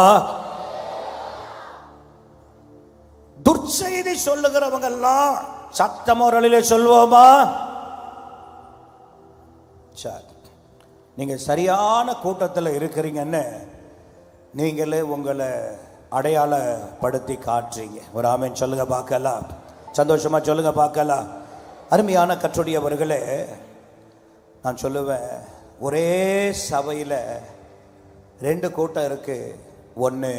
துர்ச்செய்தி சொல்லுகிறவங்க எல்லாம் சத்தமா ஒரு அழிலே சொல்வோமா? சரி, நீங்க சரியான கூட்டத்தில் இருக்கிறீங்கன்னு நீங்களே உங்களை அடையாளப்படுத்தி காட்டுறீங்க. ஒரு ஆமென் சொல்லுங்க பார்க்கலாம், சந்தோஷமா சொல்லுங்க பார்க்கலாம். அருமையான கர்த்தருடையவர்களே, நான் சொல்லுவேன், ஒரே சபையில் ரெண்டு கூட்டம் இருக்கு. ஒன்று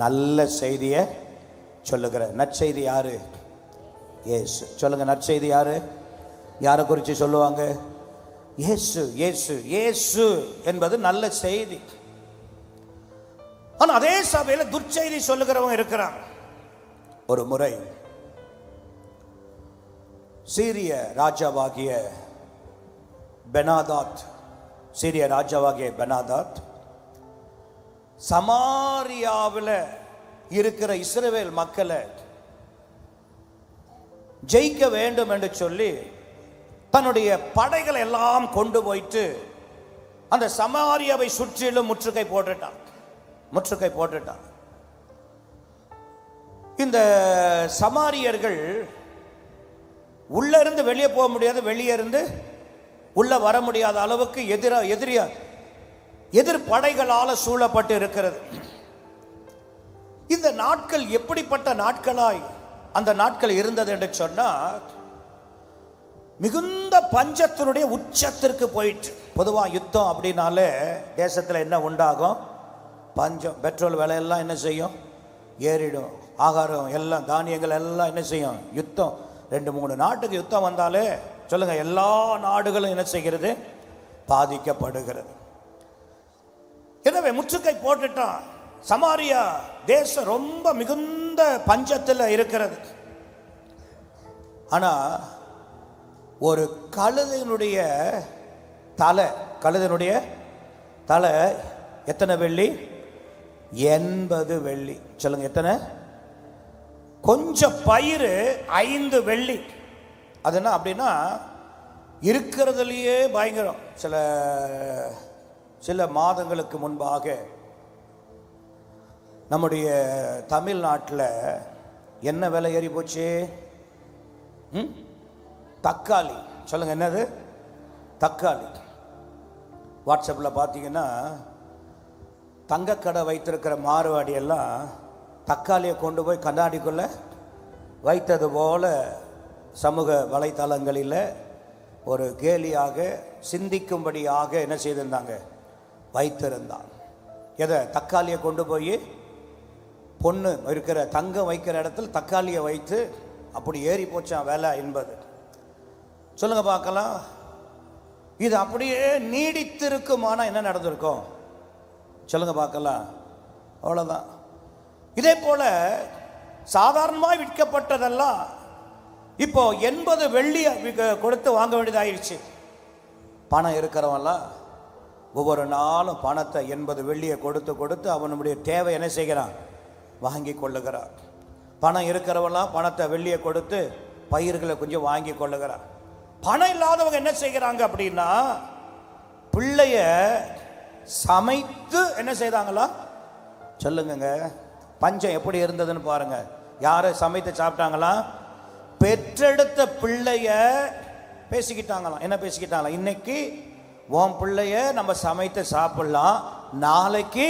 நல்ல செய்தியை சொல்லுகிற, நற்செய்தி யாரு? இயேசு. சொல்லுங்க, நற்செய்தி யாரு? யாரை குறித்து சொல்லுவாங்க? இயேசு. இயேசு இயேசு என்பது நல்ல செய்தி. ஆனா அதே சபையில் துர்ச்செய்தி சொல்லுகிறவங்க இருக்கிறாங்க. ஒரு முறை சீரிய ராஜாவாகிய பெனாதாத், சீரிய ராஜாவாகிய பெனாதாத் சமாரியாவில் இருக்கிற இஸ்ரவேல் மக்களை ஜெயிக்க வேண்டும் என்று சொல்லி தன்னுடைய படைகளை எல்லாம் கொண்டு போயிட்டு அந்த சமாரியாவை சுற்றிலும் முற்றுகை போட்டுட்டான். இந்த சமாரியர்கள் உள்ள இருந்து வெளியே போக முடியாது, வெளியே இருந்து உள்ள வர முடியாத அளவுக்கு எதிர் படைகளால் சூழப்பட்டு இருக்கிறது. இந்த நாட்கள் எப்படிப்பட்ட நாட்களாய் அந்த நாட்கள் இருந்தது என்று சொன்னால், மிகுந்த பஞ்சத்தினுடைய உச்சத்திற்கு போயிட்டு. பொதுவாக யுத்தம் அப்படின்னாலே தேசத்தில் என்ன உண்டாகும்? பஞ்சம். பெட்ரோல் விலையெல்லாம் என்ன செய்யும்? ஏறிடும். ஆகாரம் எல்லாம், தானியங்கள் எல்லாம் என்ன செய்யும்? யுத்தம். 2-3 நாட்டுக்கு யுத்தம் வந்தாலே சொல்லுங்க, எல்லா நாடுகளும் என்ன செய்கிறது? பாதிக்கப்படுகிறது. எனவே முற்றுகை போட்டுட்டான். சமாரியா தேசம் ரொம்ப மிகுந்த பஞ்சத்தில் இருக்கிறது. ஆனா ஒரு கழுதையினுடைய தலை எத்தனை வெள்ளி? 80 வெள்ளி. சொல்லுங்க, எத்தனை? கொஞ்சம் பயிர் 5 வெள்ளி. அது என்ன அப்படின்னா, இருக்கிறதுலையே பயங்கரம். சில சில மாதங்களுக்கு முன்பாக நம்முடைய தமிழ்நாட்டில் என்ன விலை ஏறி போச்சு? தக்காளி. சொல்லுங்க, என்னது? தக்காளி. வாட்ஸ்அப்பில் பார்த்தீங்கன்னா தங்கக்கடை வைத்திருக்கிற மார்வாடி எல்லாம் தக்காளியை கொண்டு போய் கண்ணாடிக்குள்ளே வைத்தது போல சமூக வலைத்தளங்களில் ஒரு கேலியாக சிந்திக்கும்படியாக என்ன செய்திருந்தாங்க? வைத்திருந்தாங்க. எதை? தக்காளியை கொண்டு போய் பொண்ணு இருக்கிற தங்கம் வைக்கிற இடத்துல தக்காளியை வைத்து அப்படி ஏறி போச்சான் விலை என்பது. சொல்லுங்க பார்க்கலாம். இது அப்படியே நீடித்திருக்குமானா என்ன நடந்திருக்கும்? சொல்லுங்க பார்க்கலாம். அவ்வளோதான். இதே போல சாதாரணமாக விற்கப்பட்டதெல்லாம் இப்போ 80 வெள்ளி கொடுத்து வாங்க வேண்டியதாயிருச்சு. பணம் இருக்கிறவன்லாம் ஒவ்வொரு நாளும் பணத்தை 80 வெள்ளியை கொடுத்து கொடுத்து அவனுடைய தேவை என்ன செய்கிறான்? வாங்கி கொள்ளுகிறான். பணம் இருக்கிறவெல்லாம் பணத்தை வெள்ளியை கொடுத்து பயிர்களை கொஞ்சம் வாங்கி கொள்ளுகிறான். பணம் இல்லாதவங்க என்ன செய்கிறாங்க அப்படின்னா, பிள்ளைய சமைத்து என்ன செய்தாங்களா? சொல்லுங்க, பஞ்சம் எப்படி இருந்ததுன்னு பாருங்க. யாரை சமைத்து சாப்பிட்டாங்களா? பெற்றெடுத்த பிள்ளைய பேசிக்கிட்டாங்களாம். என்ன பேசிக்கிட்டாங்களா? இன்னைக்கு உன் பிள்ளைய நம்ம சமைத்து சாப்பிடலாம், நாளைக்கு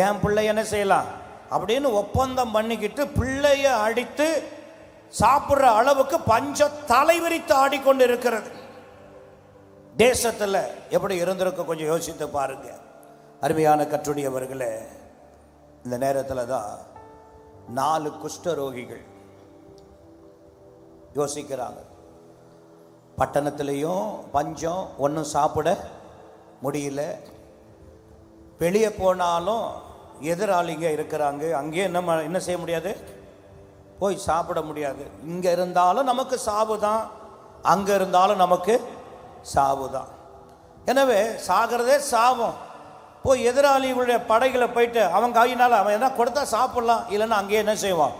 என் பிள்ளைய என்ன செய்யலாம் அப்படின்னு ஒப்பந்தம் பண்ணிக்கிட்டு பிள்ளைய அடித்து சாப்பிட்ற அளவுக்கு பஞ்சம் தலைவிரித்து ஆடிக்கொண்டு இருக்கிறது. தேசத்தில் எப்படி இருந்திருக்க கொஞ்சம் யோசித்து பாருங்க. அருமையான கற்றுடையவர்களே, இந்த நேரத்தில் தான் 4 குஷ்டரோகிகள் யோசிக்கிறாங்க. பட்டணத்திலையும் பஞ்சம், ஒன்றும் சாப்பிட முடியல. வெளியே போனாலும் எதிராளிங்க இருக்கிறாங்க. அங்கேயே என்ன செய்ய முடியாது? போய் சாப்பிட முடியாது. இங்கே இருந்தாலும் நமக்கு சாவு தான், அங்கே இருந்தாலும் நமக்கு சாவு தான். எனவே சாகிறதே சாபம். போய் எதிராளிகளுடைய படைகளை போயிட்டு அவங்க கையினால் அவன் என்ன கொடுத்தா சாப்பிடலாம், இல்லைன்னா அங்கேயே என்ன செய்வான்?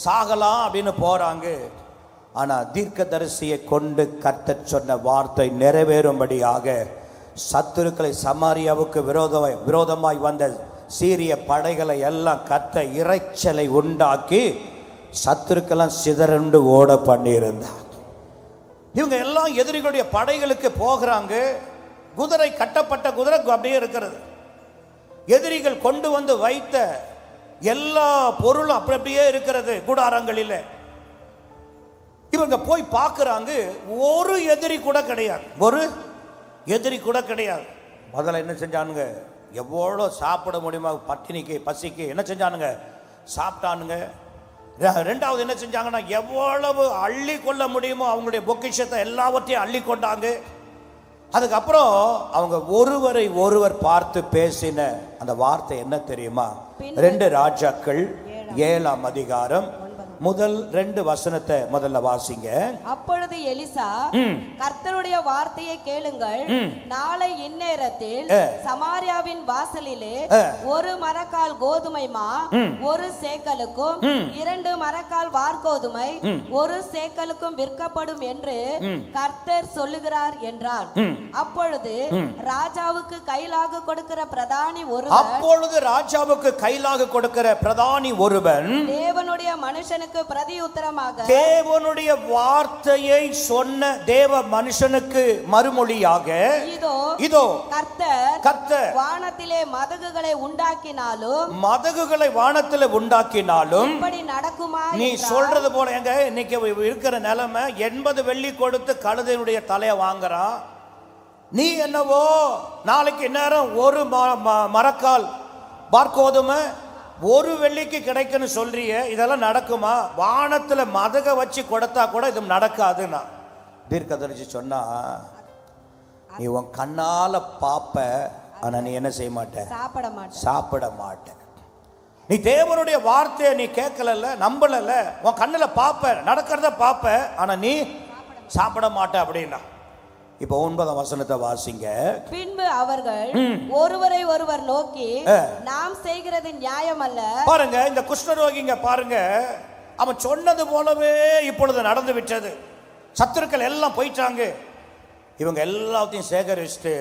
சாகலாம் அப்படின்னு போகிறாங்க. ஆனால் தீர்க்கதரிசியை கொண்டு கர்த்தர் சொன்ன வார்த்தை நிறைவேறும்படியாக சத்துருக்களை சமாரியாவுக்கு விரோதமாய் வந்த சீரிய படைகளை எல்லாம் கர்த்தர் இரைச்சலை உண்டாக்கி சத்துருக்கெல்லாம் சிதறண்டு ஓட பண்ணியிருந்தார். இவங்க எல்லாம் எதிரிகளுடைய படைகளுக்கு போகிறாங்க. குதிரை, கட்டப்பட்ட குதிரை அப்படியே இருக்கிறது. எதிரிகள் கொண்டு வந்து வைத்த எல்லா பொருளும் அப்படியே இருக்கிறது கூடாரங்களில். இவங்க போய் பார்க்குறாங்க, ஒரு எதிரி கூட கிடையாது. ஒரு எதிரி கூட கிடையாது. முதல்ல என்ன செஞ்சானுங்க? எவ்வளோ சாப்பிட முடியுமா பட்டினிக்கு பசிக்கு என்ன செஞ்சானுங்க? சாப்பிட்டானுங்க. ரெண்டாவது என்ன செஞ்சாங்கன்னா, எவ்வளவு அள்ளி கொள்ள முடியுமோ அவங்களுடைய பொக்கிஷத்தை எல்லாவற்றையும் அள்ளி கொண்டாங்க. அதுக்கப்புறம் அவங்க ஒருவரை ஒருவர் பார்த்து பேசின அந்த வார்த்தை என்ன தெரியுமா? 2 ராஜாக்கள் 7ஆம் அதிகாரம் முதல் 2 வசனத்தை முதல்ல வாசிங்க. அப்பொழுது எலிசா, கர்த்தருடைய வார்த்தையை கேளுங்கள். நாளை இந்நேரத்தில் சமாரியாவின் வாசலிலே 1 மரக்கால் கோதுமை மா 1 சேக்கலுக்கும் 2 மரக்கால் வார்கோதுமை 1 சேக்கலுக்கும் விற்கப்படும் என்று கர்த்தர் சொல்லுகிறார் என்றார். அப்பொழுது ராஜாவுக்கு கைலாக கொடுக்கிற பிரதானி ஒருவன் தேவனுடைய மனுஷனுக்கு பிரதியுத்தரமாக, தேவனுடைய வார்த்தையை சொன்ன தேவ மனுஷனுக்கு மறுமொழியாக, இதோ கர்த்தர் வானத்திலே மதகுகளை உண்டாக்கினாலும் இப்படி நடக்குமா? நீ சொல்றது போல எங்க இன்னைக்கு இருக்கிற நிலைமை 80 வெள்ளி கொடுத்து கழுதையுடைய தலையை வாங்குறான். நீ என்னவோ நாளைக்கு நேரம் 1 மரக்கால் வார்கோதுமை 1 வெள்ளிக்கு கிடைக்குன்னு சொல்றிய, இதெல்லாம் நடக்குமா? வானத்துல மதக வச்சு கொடுத்தா கூட இது நடக்காதுன்னா தீர்க்கதரிசி சொன்னா, நீ உன் கண்ணால பாப்ப, ஆனா நீ என்ன செய்ய மாட்ட? சாப்பிட மாட்ட. நீ தேவனுடைய வார்த்தையை நீ கேட்கல, நம்பல, உன் கண்ணுல பாப்ப, நடக்கிறத பாப்ப, ஆனா நீ சாப்பிட மாட்ட அப்படின்னா. இப்போ 9ஆம் வசனத்தை வாசிங்க. பின்பு அவர்கள் ஒருவரை ஒருவர் நோக்கி, நாம் செய்கிறது நியாயம் அல்ல. பாருங்க, இந்த குஷ்டரோகிங்க பாருங்க, அவன் சொன்னது போலவே இப்பொழுது நடந்து விட்டது. சத்துருக்கள் எல்லாம் போயிட்டாங்க. இவங்க எல்லாத்தையும் சேகரிச்சுட்டு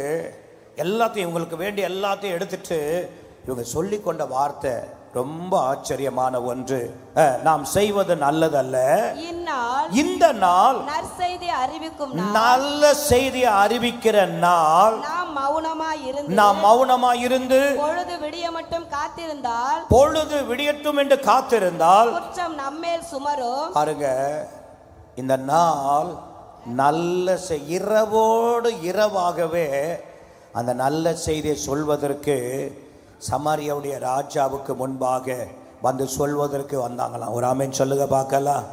எல்லாத்தையும் இவங்களுக்கு வேண்டிய எல்லாத்தையும் எடுத்துட்டு இவங்க சொல்லி கொண்ட வார்த்தை ரொம்ப ஆச்சரியமான ஒன்று. நாம் செய்வது நல்லதல்ல, இந்த நாள் நற்செய்தி அறிவிக்கும் நல்ல செய்தியை அறிவிக்கிற நாள். நாம் மௌனமாய் இருந்து பொழுது விடிய மட்டும் காத்திருந்தால், பொழுது விடியட்டும் என்று காத்திருந்தால் குற்றம் நம்மேல் சுமரும். பாருங்க, இந்த நாள் நல்ல இரவோடு இரவாகவே அந்த நல்ல செய்தியை சொல்வதற்கு சமாரியாவுடைய ராஜாவுக்கு முன்பாக வந்து சொல்வதற்கு வந்தாங்களாம். ஒரு ஆமென் சொல்லுங்க பார்க்கலாம்.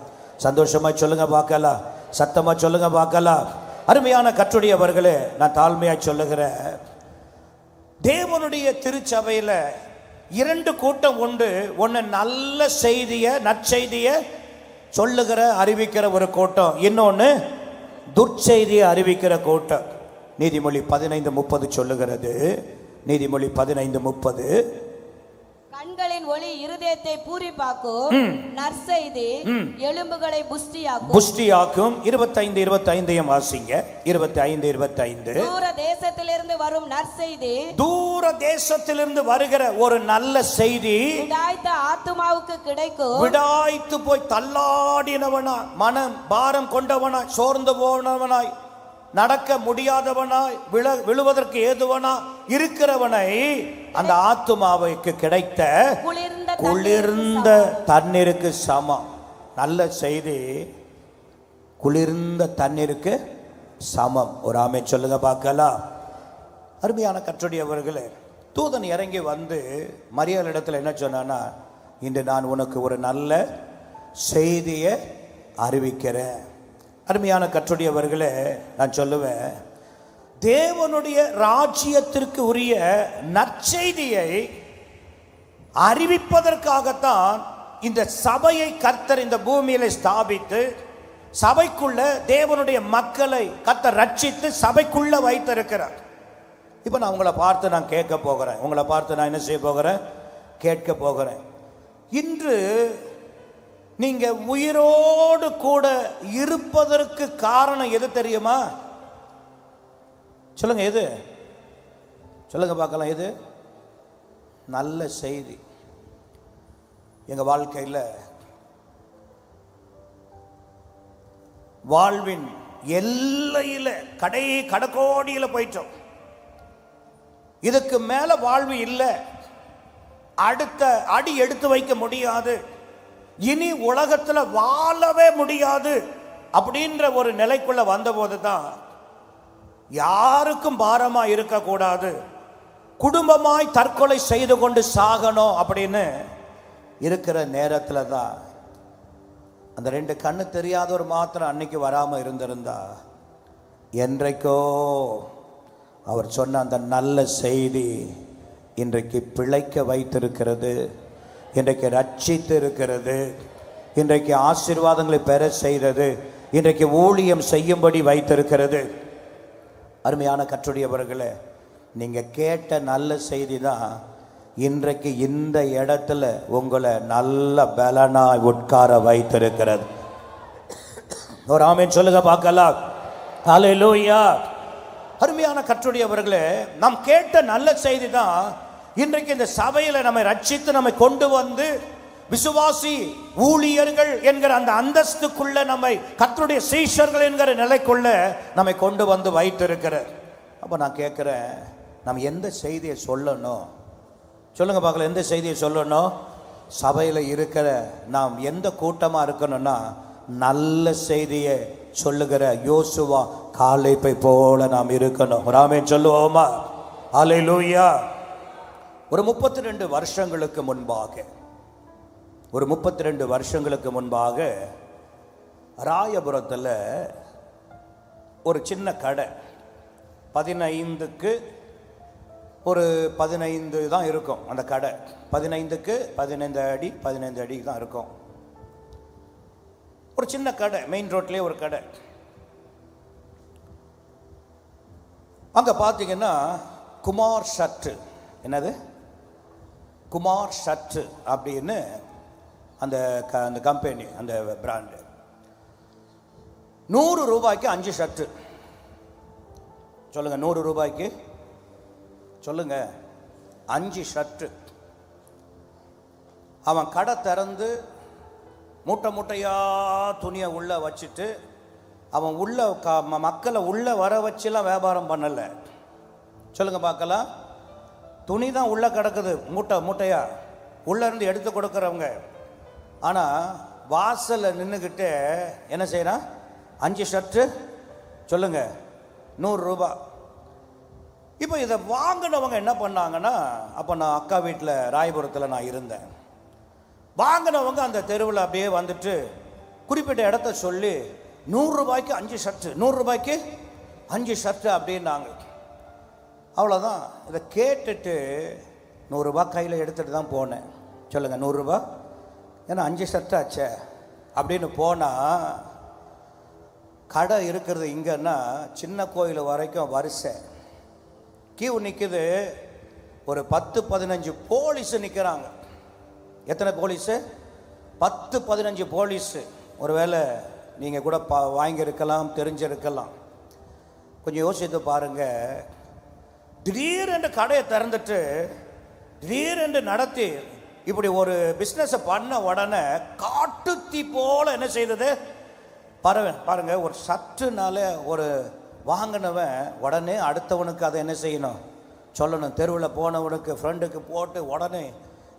சந்தோஷமா சொல்லுங்க பார்க்கலாம். சத்தமா சொல்லுங்க பார்க்கலாம். அருமையான கர்த்தருடையவர்களே, நான் தாழ்மையாய் சொல்லுகிறேன், தேவனுடைய திருச்சபையில் 2 கூட்டம் உண்டு. ஒன்று நல்ல செய்தியை, நற்செய்தியை சொல்லுகிற அறிவிக்கிற ஒரு கூட்டம், இன்னொன்று துர்ச்செய்தியை அறிவிக்கிற கூட்டம். நீதிமொழி 15:30 சொல்லுகிறது. நீதிமொழி 15:30, கண்களின் ஒளி இருதயத்தை பூரிப்பாக்கும், நற்செய்தி எலும்புகளை புஷ்டியாக்கும். 25:25 வாசிங்க. 25:25. தூர தேசத்திலிருந்து வரும் நற்செய்தி, தூர தேசத்திலிருந்து வருகிற ஒரு நல்ல செய்தி விடாய்த்த ஆத்துமாவுக்கு கிடைக்கும். விடாய்த்து போய் தள்ளாடினவனா, மனம் பாரம் கொண்டவனாய், சோர்ந்து போனவனாய், நடக்க முடியாதவனாய், விழுவதற்கு ஏதுவனா இருக்கிறவனை அந்த ஆத்துமாவுக்கு கிடைத்த குளிர்ந்த தண்ணீருக்கு சமம். நல்ல செய்தி குளிர்ந்த தண்ணீருக்கு சமம். ஒரு ஆமென் சொல்லுங்க பார்க்கலாம். அருமையான கர்த்தருடையவர்களே, தூதன் இறங்கி வந்து மரியாள் இடத்துல என்ன சொன்னான்னா, இன்று நான் உனக்கு ஒரு நல்ல செய்தியை அறிவிக்கிறேன். அருமையான கர்த்தருடையவர்களே, நான் சொல்லுவேன், தேவனுடைய ராஜ்யத்திற்கு உரிய நற்செய்தியை அறிவிப்பதற்காகத்தான் இந்த சபையை கர்த்தர் இந்த பூமியில ஸ்தாபித்து, சபைக்குள்ள தேவனுடைய மக்களை கர்த்தர் ரட்சித்து சபைக்குள்ள வைத்திருக்கிறார். இப்போ நான் உங்களை பார்த்து நான் கேட்க போகிறேன். உங்களை பார்த்து நான் என்ன செய்ய போகிறேன்? கேட்க போகிறேன். இன்று நீங்க உயிரோடு கூட இருப்பதற்கு காரணம் எது தெரியுமா? சொல்லுங்க, எது? சொல்லுங்க பார்க்கலாம். எது? நல்ல செய்தி. எங்க வாழ்க்கையில் வாழ்வின் எல்லையில கடக்கோடியில போயிட்டோம். இதுக்கு மேல வாழ்வு இல்லை, அடுத்த அடி எடுத்து வைக்க முடியாது, இனி உலகத்துல வாழவே முடியாது அப்படின்ற ஒரு நிலைக்குள்ள வந்தபோது தான் யாருக்கும் பாரமா இருக்கக்கூடாது, குடும்பமாய் தற்கொலை செய்து கொண்டு சாகணும் அப்படின்னு இருக்கிற நேரத்துல தான் அந்த 2 கண்ணு தெரியாதவர் மாத்திரம் அன்னைக்கு வராம இருந்திருந்தா, என்றைக்கோ அவர் சொன்ன அந்த நல்ல செய்தி இன்றைக்கு பிழைக்க வைத்திருக்கிறது, இன்றைக்கு ரட்சித்து இருக்கிறது, இன்றைக்கு ஆசீர்வாதங்களை பெற செய்தது, இன்றைக்கு ஊழியம் செய்யும்படி வைத்திருக்கிறது. அருமையான கர்த்தருடையவர்களே, நீங்க கேட்ட நல்ல செய்தி தான் இன்றைக்கு இந்த இடத்துல உங்களை நல்ல பலனாய் உட்கார வைத்திருக்கிறது. ஒரு ஆமென் சொல்லுங்க பார்க்கலாம். ஹல்லேலூயா. அருமையான கர்த்தருடையவர்களே, நாம் கேட்ட நல்ல செய்தி தான் இன்றைக்கு இந்த சபையில நம்மை ரட்சித்து நம்மை கொண்டு வந்து விசுவாசி ஊழியர்கள் என்கிற அந்த அந்தஸ்துக்குள்ள நம்மை கர்த்தருடைய சீஷர்கள் என்கிற நிலைக்குள்ள நம்மை கொண்டு வந்து வைத்திருக்கிறார். அப்ப நான் கேட்கிறேன், நம்ம எந்த செய்தியை சொல்லணும்? சொல்லுங்க பார்க்கலாம். எந்த செய்தியை சொல்லணும்? சபையில இருக்கிற நாம் எந்த கூட்டமா இருக்கணும்னா, நல்ல செய்தியை சொல்லுகிற யோசுவா காலேப்பை போல நாம் இருக்கணும். ஆமென் சொல்லுவோமா? ஹல்லேலூயா. ஒரு 32 வருஷங்களுக்கு முன்பாக ராயபுரத்தில் ஒரு சின்ன கடை, 15க்கு ஒரு 15 தான் இருக்கும் அந்த கடை. 15க்கு 15 அடி 15 அடி தான் இருக்கும். ஒரு சின்ன கடை, மெயின் ரோட்லேயே ஒரு கடை. அங்கே பார்த்தீங்கன்னா குமார் ஷர்ட்டு, என்னது குமார் ஷர்ட்டு அப்படின்னு அந்த கம்பெனி, அந்த பிராண்டு. 100 ரூபாய்க்கு 5 ஷர்ட்டு. சொல்லுங்க, 100 ரூபாய்க்கு சொல்லுங்க, 5 ஷர்ட்டு. அவன் கடை திறந்து மூட்டை மூட்டையா துணியை உள்ள வச்சுட்டு அவன் உள்ள மக்களை உள்ள வர வச்சுலாம் வியாபாரம் பண்ணல. சொல்லுங்க பார்க்கலாம். துணி தான் உள்ள கிடக்குது மூட்டை மூட்டையா, உள்ள இருந்து எடுத்து கொடுக்குறவங்க. ஆனால் வாசலில் நின்றுக்கிட்டு என்ன செய்யறான்? 5 ஷர்ட்டு, சொல்லுங்க, 100 ரூபா. இப்போ இதை வாங்கினவங்க என்ன பண்ணாங்கன்னா, அப்போ நான் அக்கா வீட்டில் ராயபுரத்தில் நான் இருந்தேன். வாங்கினவங்க அந்த தெருவில் அப்படியே வந்துட்டு குறிப்பிட்ட இடத்த சொல்லி 100 ரூபாய்க்கு 5 ஷர்ட்டு, 100 ரூபாய்க்கு 5 ஷர்ட்டு அப்படின்னாங்க. அவ்வளோதான். இதை கேட்டுட்டு 100 ரூபாய் கையில் எடுத்துகிட்டு தான் போனேன். சொல்லுங்கள், 100 ரூபா, ஏன்னா 5 ஷர்ட்டு ஆச்சே அப்படின்னு போனால், கடை இருக்கிறது இங்கன்னா சின்ன கோயில் வரைக்கும் வரிசை கியூ நிற்குது. ஒரு 10-15 போலீஸு நிற்கிறாங்க. எத்தனை போலீஸு? 10-15 போலீஸு. ஒருவேளை நீங்கள் கூட வாங்கியிருக்கலாம், தெரிஞ்சிருக்கலாம். கொஞ்சம் யோசித்து பாருங்கள். திடீரென்று கடையை திறந்துட்டு திடீரென்று நடத்தி இப்படி ஒரு பிஸ்னஸை பண்ண உடனே காட்டுத்தீ போல என்ன செய்தது பாருங்க. ஒரு சற்றுனால ஒரு வாங்கினவன் உடனே அடுத்தவனுக்கு அதை என்ன செய்யணும்? சொல்லணும். தெருவில் போனவனுக்கு ஃப்ரெண்டுக்கு போட்டு உடனே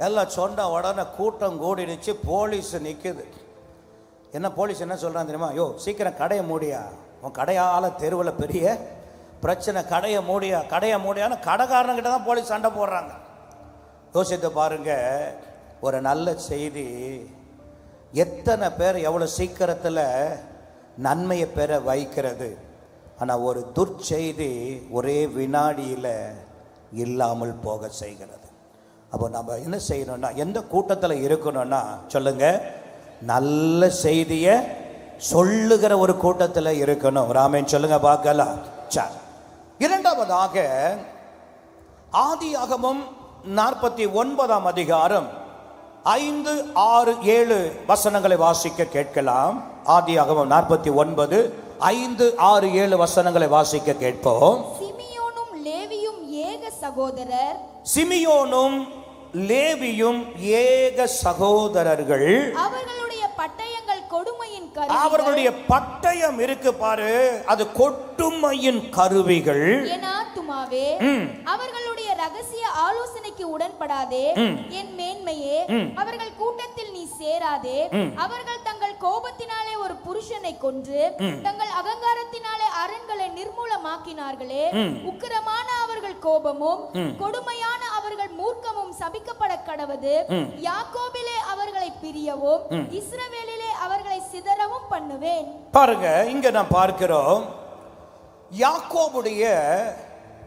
எல்லாம் சொன்ன உடனே கூட்டம் கூடிடுச்சு. போலீஸ் நிற்குது. என்ன போலீஸ் என்ன சொல்கிறான் தெரியுமா? யோ, சீக்கிரம் கடையை மூடியா, உன் கடையால் தெருவில் பெரிய பிரச்சனை, கடையை மூடியான்னு கடைக்காரன்கிட்ட தான் போலீஸ் சண்டை போடுறாங்க. யோசித்து பாருங்க. ஒரு நல்ல செய்தி எத்தனை பேர் எவ்வளோ சீக்கிரத்தில் நன்மையை பெற வைக்கிறது. ஆனால் ஒரு துர்ச்செய்தி ஒரே வினாடியில் இல்லாமல் போக செய்கிறது. அப்போ நம்ம என்ன செய்யணும்னா, எந்த கூட்டத்தில் இருக்கணும்னா சொல்லுங்க, நல்ல செய்தியை சொல்லுகிற ஒரு கூட்டத்தில் இருக்கணும். ராமேன் சொல்லுங்க பார்க்கலாம். சரி, இரண்டாவதாக ஆதியாகமம் 49ஆம் அதிகாரம் 5, 6, 7 வசனங்களை வாசிக்க கேட்கலாம். ஆதியாகமம் 49, 5, 6, 7 வசனங்களை வாசிக்க கேட்போம். சிமியோனும் லேவியும் ஏக சகோதரர். சிமியோனும் லேவியும் ஏக சகோதரர்கள். அவர்களுடைய பட்டயங்கள் கொடுமையின் கருவிகள். அவர்களுடைய பட்டயம் இருக்கு பாரு, அது கொடுமையின் கருவிகள். என் ஆத்துமாவே, அவர்களுடைய ரகசிய ஆலோசனைக்கு உடன்படாதே. என் மேன்மையே, அவர்கள் கூட்டத்தில் நீ சேராதே. அவர்கள் தங்கள் கோபத்தினாலே ஒரு புருஷனை கொன்று தங்கள் அகங்காரத்தினாலே அரண்களை நிர்மூலமாக்கினார்களே. உக்கிரமான அவர்கள் கோபமும் கொடுமையான அவர்கள் மூர்க்கமும் சபிக்கப்பட கடவது. யாக்கோபிலே அவர்களை பிரியவும் இஸ்ரவேலிலே அவர்களை சிதறவும் பண்ணுவேன். பாருங்க, இங்க நான் பார்க்கிறோம், யாக்கோபுடைய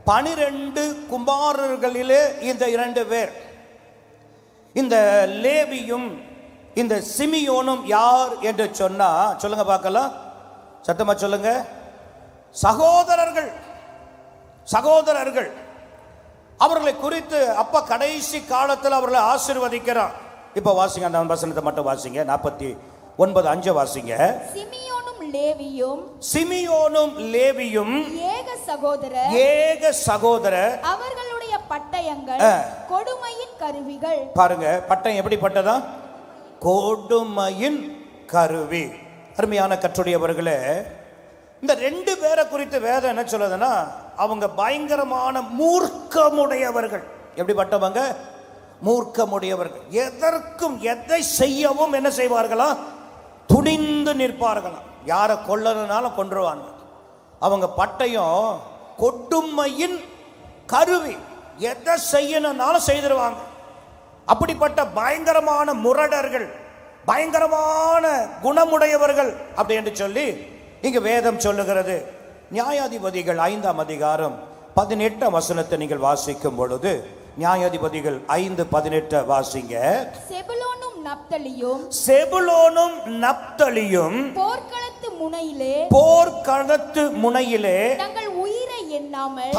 12 குமாரர்களிலே இந்த 2 பேர், இந்த லேவியும் இந்த சிமியோனும் யார் என்று சொன்னா சொல்லுங்க பார்க்கலாம். சத்தமா சொல்லுங்க. சகோதரர்கள். அவர்களை குறித்து அப்பா கடைசி காலத்தில் அவர்களை ஆசீர்வதிக்கிறார். இப்ப வாசிங்க, அந்த வசனத்தை மட்டும் வாசிங்க. 49:5 வாசிங்க. சிமியோனும் லேவியும் ஏக சகோதரர். அவர்களுடைய பட்டயங்கள் கொடுமையின் கருவிகள். பாருங்க, பட்டயம் எப்படிப்பட்டதா? கொடுமையின் கருவி. அருமையான கற்றுடையவர்களே, இந்த 2 பேரை குறித்து வேதம் என்ன சொல்லுதுன்னா, அவங்க பயங்கரமான மூர்க்கமுடையவர்கள். எப்படிப்பட்டவங்க? மூர்க்கமுடையவர்கள். எதற்கும் எதை செய்யவும் என்ன செய்வார்களா? துணிந்து நிற்பார்களாம். யாரை கொல்லனாலும் கொன்றுவாங்க. அவங்க பட்டயம் கொடுமையின் கருவி. எதை செய்யணும்னாலும் செய்திருவாங்க. அப்படிப்பட்ட பயங்கரமான முரடர்கள், பயங்கரமான குணமுடையவர்கள் அப்படி என்று சொல்லி இங்கு வேதம் சொல்லுகிறது. நியாயாதிபதிகள் 5ஆம் அதிகாரம் 18ஆம் வசனத்தை நீங்கள் வாசிக்கும் பொழுது, நியாயாதிபதிகள் 5:18 வாசிங்க. செபுலோனும் நப்தலியும் போர்க்களத்து முனையிலே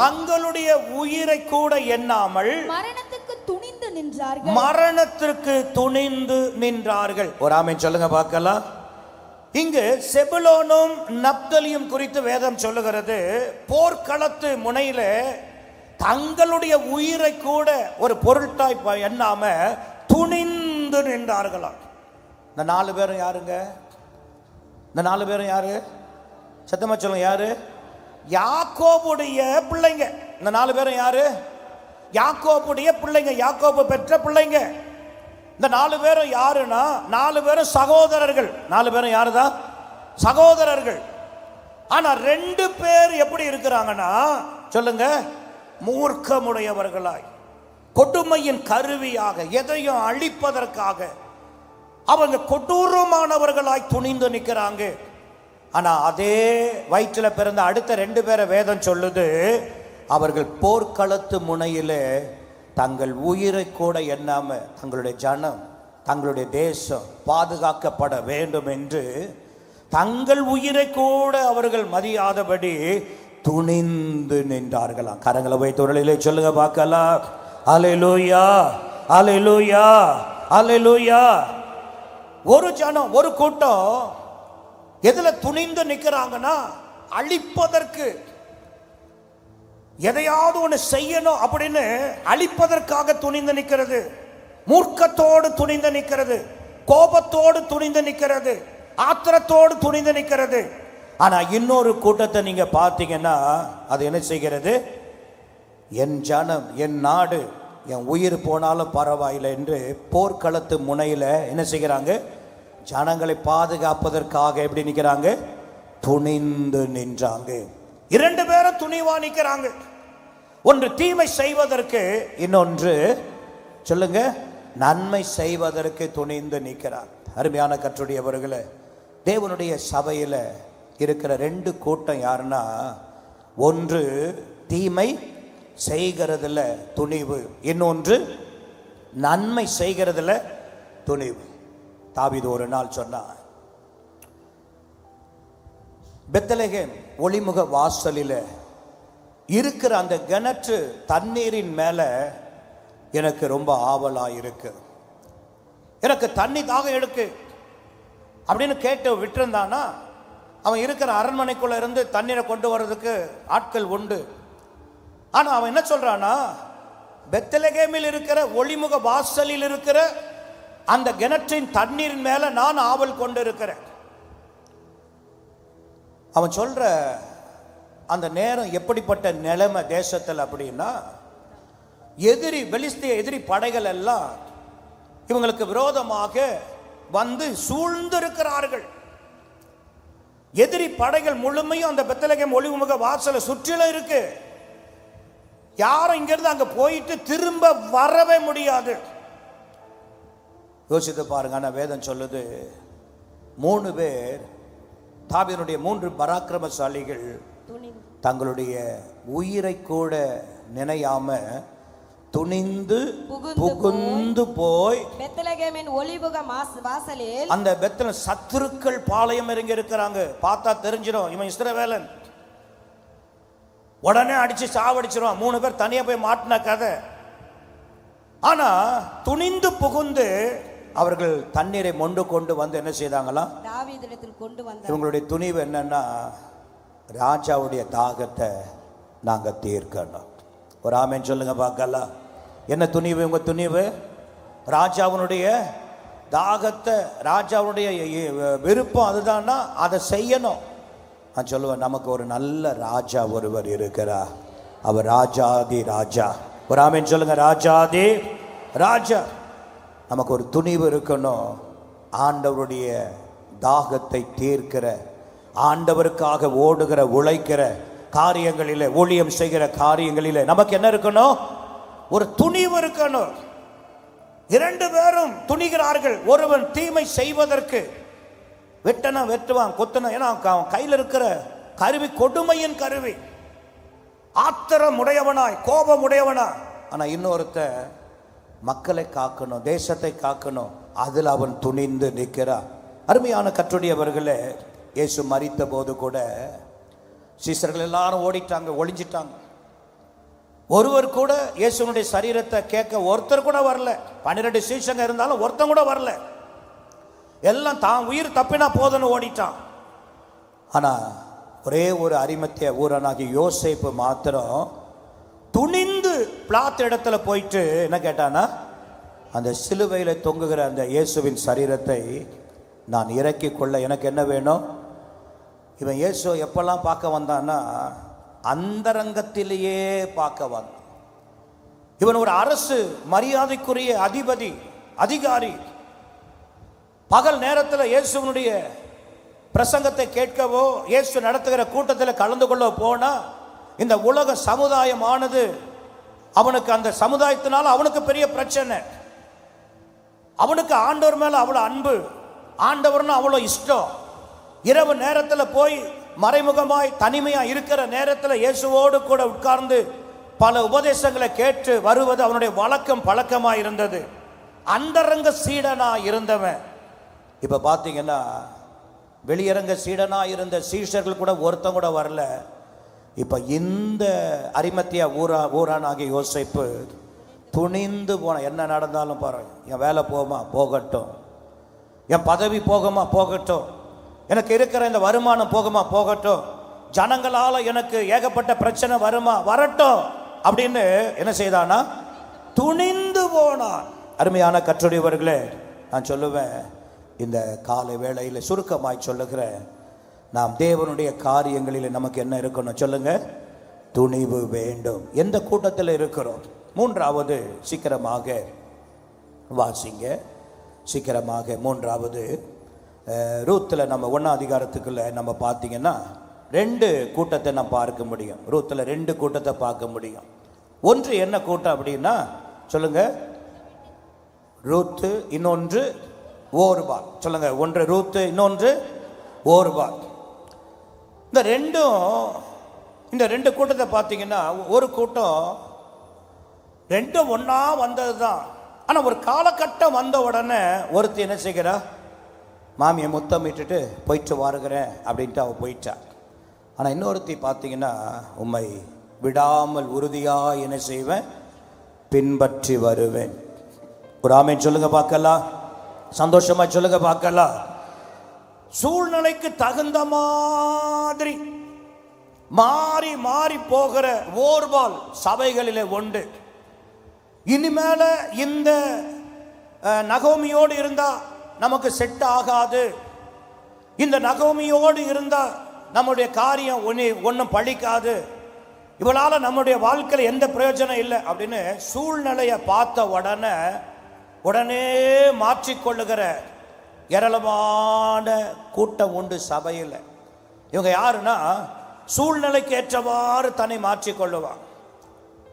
தங்களுடைய உயிரை கூட எண்ணாமல் மரணத்திற்கு துணிந்து நின்றார்கள். ஒரு ஆமென் சொல்லுங்க பார்க்கலாம். இங்கு செபுலோனும் நப்தலியும் குறித்து வேதம் சொல்லுகிறது. போர்க்களத்து முனையிலே தங்களுடைய உயிரை கூட ஒரு பொருட்டாய் எண்ணாம துணிந்து நின்றார்களாம். இந்த 4 பேரும் யாருங்க? இந்த 4 பேரும் யாரு? சத்தமா சொல்லுங்க, யாரு? யாக்கோபுடைய பிள்ளைங்க. இந்த 4 பேரும் யாரு? யாக்கோபுடைய பிள்ளைங்க, யாக்கோபு பெற்ற பிள்ளைங்க. இந்த 4 பேரும் யாருன்னா 4 பேரும் சகோதரர்கள். 4 பேரும் யாருதான்? சகோதரர்கள். ஆனா 2 பேர் எப்படி இருக்கிறாங்கன்னா சொல்லுங்க, மூர்க்கமுடையவர்களாய், கொடுமையின் கருவியாக, எதையும் அழிப்பதற்காக அவங்க கொடூரமானவர்களாய் துணிந்து நிற்கிறாங்க. ஆனா அதே வயிற்றுல பிறந்த அடுத்த 2 பேரை வேதம் சொல்லுது, அவர்கள் போர்க்களத்து முனையிலே தங்கள் உயிரை கூட எண்ணாம தங்களுடைய ஜனம், தங்களுடைய தேசம் பாதுகாக்கப்பட வேண்டும் என்று தங்கள் உயிரை கூட அவர்கள் மதியாதபடி துணிந்து நின்றார்களாம். கரங்களை வைத்து தொழிலே சொல்லுங்க பார்க்கலாம். அல்லேலூயா, அல்லேலூயா, அல்லேலூயா. ஒரு ஜனம், ஒரு கூட்டம் எதுல துணிந்து நிற்கிறாங்கன்னா அழிப்பதற்கு, எதையாவது ஒன்று செய்யணும் அப்படின்னு அழிப்பதற்காக துணிந்து நிற்கிறது. மூர்க்கத்தோடு துணிந்து நிற்கிறது, கோபத்தோடு துணிந்து நிற்கிறது, ஆத்திரத்தோடு துணிந்து நிற்கிறது. ஆனா இன்னொரு கூட்டத்தை நீங்க பார்த்தீங்கன்னா அது என்ன செய்கிறது? என் ஜனம், என் நாடு, என் உயிர் போனாலும் பரவாயில்லை என்று போர்க்களத்து முனையில என்ன செய்கிறாங்க? ஜனங்களை பாதுகாப்பதற்காக எப்படி நிற்கிறாங்க? துணிந்து நின்றாங்க. 2 பேரும் துணிவா நிற்கிறாங்க. ஒன்று தீமை செய்வதற்கு, இன்னொன்று சொல்லுங்க நன்மை செய்வதற்கு துணிந்து நிற்கிறார். அருமையான கர்த்தருடையவர்களே, தேவனுடைய சபையில் இருக்கிற 2 கூட்டம் யாருன்னா, ஒன்று தீமை செய்கிறதுல துணிவு, இன்னொன்று நன்மை செய்கிறதுல துணிவு. தாவீது ஒரு நாள் சொன்னான், பெத்லகேம் ஒளிமுக வாசலில் இருக்கிற அந்த கிணற்று தண்ணீரின் மேல எனக்கு ரொம்ப ஆவலா இருக்கு, எனக்கு தண்ணி தாகம் எடுக்கு அப்படின்னு கேட்டு விட்டுருந்தானா அவன் இருக்கிற அரண்மனைக்குள்ள இருந்து தண்ணீரை கொண்டு வர்றதுக்கு ஆட்கள் உண்டு. ஆனா அவன் என்ன சொல்றானா, பெத்லகேமில் இருக்கிற ஒளிமுக வாசலில் இருக்கிற அந்த கிணற்றின் தண்ணீரின் மேல நான் ஆவல் கொண்டு இருக்கிறேன். அவன் சொல்ற அந்த நேரம் எப்படிப்பட்ட நிலைமை தேசத்தில் அப்படின்னா, எதிரி, பெலிஸ்திய எதிரி படைகள் எல்லாம் இவங்களுக்கு விரோதமாக வந்து சூழ்ந்திருக்கிறார்கள். எதிரி படைகள் முழுமையும் அந்த பெத்லகேம் ஒளிமுக வாசலை சுற்றிலும் இருக்கு. யாரும் இங்கிருந்து அங்க போயிட்டு திரும்ப வரவே முடியாது. யோசித்து பாருங்க. ஆனா வேதம் சொல்லுது, 3 பேர், தாவீதுடைய 3 பராக்கிரமசாலிகள் தங்களுடைய உயிரை கூட நினையாம துணிந்து புகுந்து போய் பெத்லகேமின் ஒளிமுக வாசலில், அந்த பெத்ல சத்துருக்கள் பாளையம் இறங்கி இருக்கிறாங்க. பார்த்தா தெரிஞ்சிடும் இவன் இஸ்ரவேலன், உடனே அடிச்சு சாவடிச்சிருவான். 3 பேர் தனியா போய் மாட்டின கதை. ஆனா துணிந்து புகுந்து அவர்கள் தண்ணீரை மொண்டு கொண்டு வந்து என்ன செய்தாங்களா? தாவீதிடத்தில் கொண்டு வந்தார்கள். இவங்களுடைய துணிவு என்னன்னா, ராஜாவுடைய தாகத்தை நாங்க தீர்க்கணும். ஒரு ஆமென் சொல்லுங்க பார்க்கலாம். என்ன துணிவு? உங்க துணிவு ராஜாவுடைய தாகத்தை, ராஜாவுடைய விருப்பம் அதுதான்னா அதை செய்யணும். நான் சொல்லுவேன், நமக்கு ஒரு நல்ல ராஜா ஒருவர் இருக்கிறார். அவர் ராஜாதி ராஜா. ஒரு ஆமென் சொல்லுங்க, ராஜாதி ராஜா. நமக்கு ஒரு துணிவு இருக்கணும். ஆண்டவருடைய தாகத்தை தீர்க்கிற, ஆண்டவருக்காக ஓடுகிற, உழைக்கிற காரியங்களிலே, ஊழியம் செய்கிற காரியங்களிலே நமக்கு என்ன இருக்கணும்? ஒரு துணிவு இருக்கணும். 2 பேரும் துணிகிறார்கள். ஒருவன் தீமை செய்வதற்கு, வெட்டனா வெட்டுவான், கொத்தனா, ஏன்னா அவன் கையில் இருக்கிற கருவி கொடுமையின் கருவி, ஆத்திரம் உடையவனாய், கோபம் உடையவனா. ஆனா இன்னொருத்த மக்களை காக்கணும், தேசத்தை காக்கணும், அதில் அவன் துணிந்து நிற்கிறான். அருமையான கர்த்தருடையவர்களே, இயேசு மரித்த போது கூட சீசர்கள் எல்லாரும் ஓடிட்டாங்க, ஒளிஞ்சிட்டாங்க. ஒருவர் கூட இயேசுனுடைய சரீரத்தை கேட்க ஒருத்தர் கூட வரல. 12 சீசங்க இருந்தாலும் ஒருத்தன் கூட வரல. எல்லாம் தான் உயிர் தப்பினா போதுன்னு ஓடிட்டான். ஆனா ஒரே ஒரு அரிமத்திய ஊரனாகி யோசேப்பு மாத்திரம் துணிந்து பிளாத் இடத்துல போயிட்டு என்ன கேட்டானா, அந்த சிலுவையில் தொங்குகிற அந்த இயேசுவின் சரீரத்தை நான் இறக்கி கொள்ள எனக்கு என்ன வேணும்? இவன் இயேசு எப்பெல்லாம் பார்க்க வந்தான்னா அந்தரங்கத்திலேயே பார்க்க வந்தான். இவன் ஒரு அரசு மரியாதைக்குரிய அதிபதி, அதிகாரி. பகல் நேரத்தில் இயேசுவனுடைய பிரசங்கத்தை கேட்கவோ இயேசு நடத்துகிற கூட்டத்தில் கலந்து கொள்ள போனா இந்த உலக சமுதாயமானது அவனுக்கு, அந்த சமுதாயத்தினால அவனுக்கு பெரிய பிரச்சனை. அவனுக்கு ஆண்டவர் மேல அவ்வளவு அன்பு, ஆண்டவர்னு அவ்வளவு இஷ்டம். இரவு நேரத்தில் போய் மறைமுகமாய் தனிமையா இருக்கிற நேரத்தில் இயேசுவோடு கூட உட்கார்ந்து பல உபதேசங்களை கேட்டு வருவது அவனுடைய வழக்கம், பழக்கமாக இருந்தது. அந்தரங்க சீடனா இருந்தவன் இப்ப பாத்தீங்கன்னா வெளியரங்க சீடனா இருந்த சீஷர்கள் கூட ஒருத்தன் கூட வரல. இப்ப இந்த அரிமத்தியா ஊரானாகிய யோசேப்பு துணிந்து போன, என்ன நடந்தாலும் பாருங்க, என் வேலை போகுமா போகட்டும், என் பதவி போகுமா போகட்டும், எனக்கு இருக்கிற இந்த வருமானம் போகுமா போகட்டும், ஜனங்களால எனக்கு ஏகப்பட்ட பிரச்சனை வருமா வரட்டும் அப்படின்னு என்ன செய்தானா, துணிந்து போனான். அருமையான கற்றுடையவர்களே, நான் சொல்லுவேன், இந்த காலை வேளையில் சுருக்கமாய் சொல்லுகிறேன், நாம் தேவனுடைய காரியங்களில் நமக்கு என்ன இருக்கணும் சொல்லுங்க? துணிவு வேண்டும். எந்த கூட்டத்தில் இருக்கிறோம்? மூன்றாவது, சீக்கிரமாக வாசிங்க, சீக்கிரமாக. மூன்றாவது, ரூத்தில் நம்ம 1ஆம் அதிகாரத்துக்குள்ள நம்ம பார்த்தீங்கன்னா 2 கூட்டத்தை நம்ம பார்க்க முடியும். ரூத்தில் 2 கூட்டத்தை பார்க்க முடியும். ஒன்று என்ன கூட்டம் அப்படின்னா சொல்லுங்க? ரூத்து, இன்னொன்று ஓர்பால். சொல்லுங்க, ஒன்று ரூத்து, இன்னொன்று ஓர்பால். இந்த ரெண்டு கூட்டத்தை பார்த்தீங்கன்னா, ஒரு கூட்டம் ரெண்டும் ஒன்னா வந்தது தான். ஆனால் ஒரு காலகட்டம் வந்த உடனே ஒருத்தி என்ன செய்கிறா, மாமியை முத்தமிட்டுட்டு போயிட்டு வாருகிறேன் அப்படின்ட்டு அவள் போயிட்டா. ஆனால் இன்னொருத்தி பார்த்தீங்கன்னா, உம்மை விடாமல் உறுதியாக என்ன செய்வேன், பின்பற்றி வருவேன். ஒரு ஆமேன் சொல்லுங்க பார்க்கலாம், சந்தோஷமா சொல்லுங்க பார்க்கலாம். சூழ்நிலைக்கு தகுந்த மாதிரி மாறி மாறி போகிற ஓர்பால் சபைகளிலே உண்டு. இனிமேல இந்த நகோமியோடு இருந்தா நமக்கு செட் ஆகாது, இந்த நகோமியோடு இருந்தா நம்முடைய காரியம் ஒன்றும் பழிக்காது, இவளால நம்முடைய வாழ்க்கையில் எந்த பிரயோஜனம் இல்லை அப்படின்னு சூழ்நிலையை பார்த்த உடனே மாற்றிக்கொள்ளுகிற ஏராளமான கூட்டம் உண்டு சபையில். இவங்க யாருன்னா சூழ்நிலைக்கு ஏற்றவாறு தன்னை மாற்றிக்கொள்ளுவாங்க.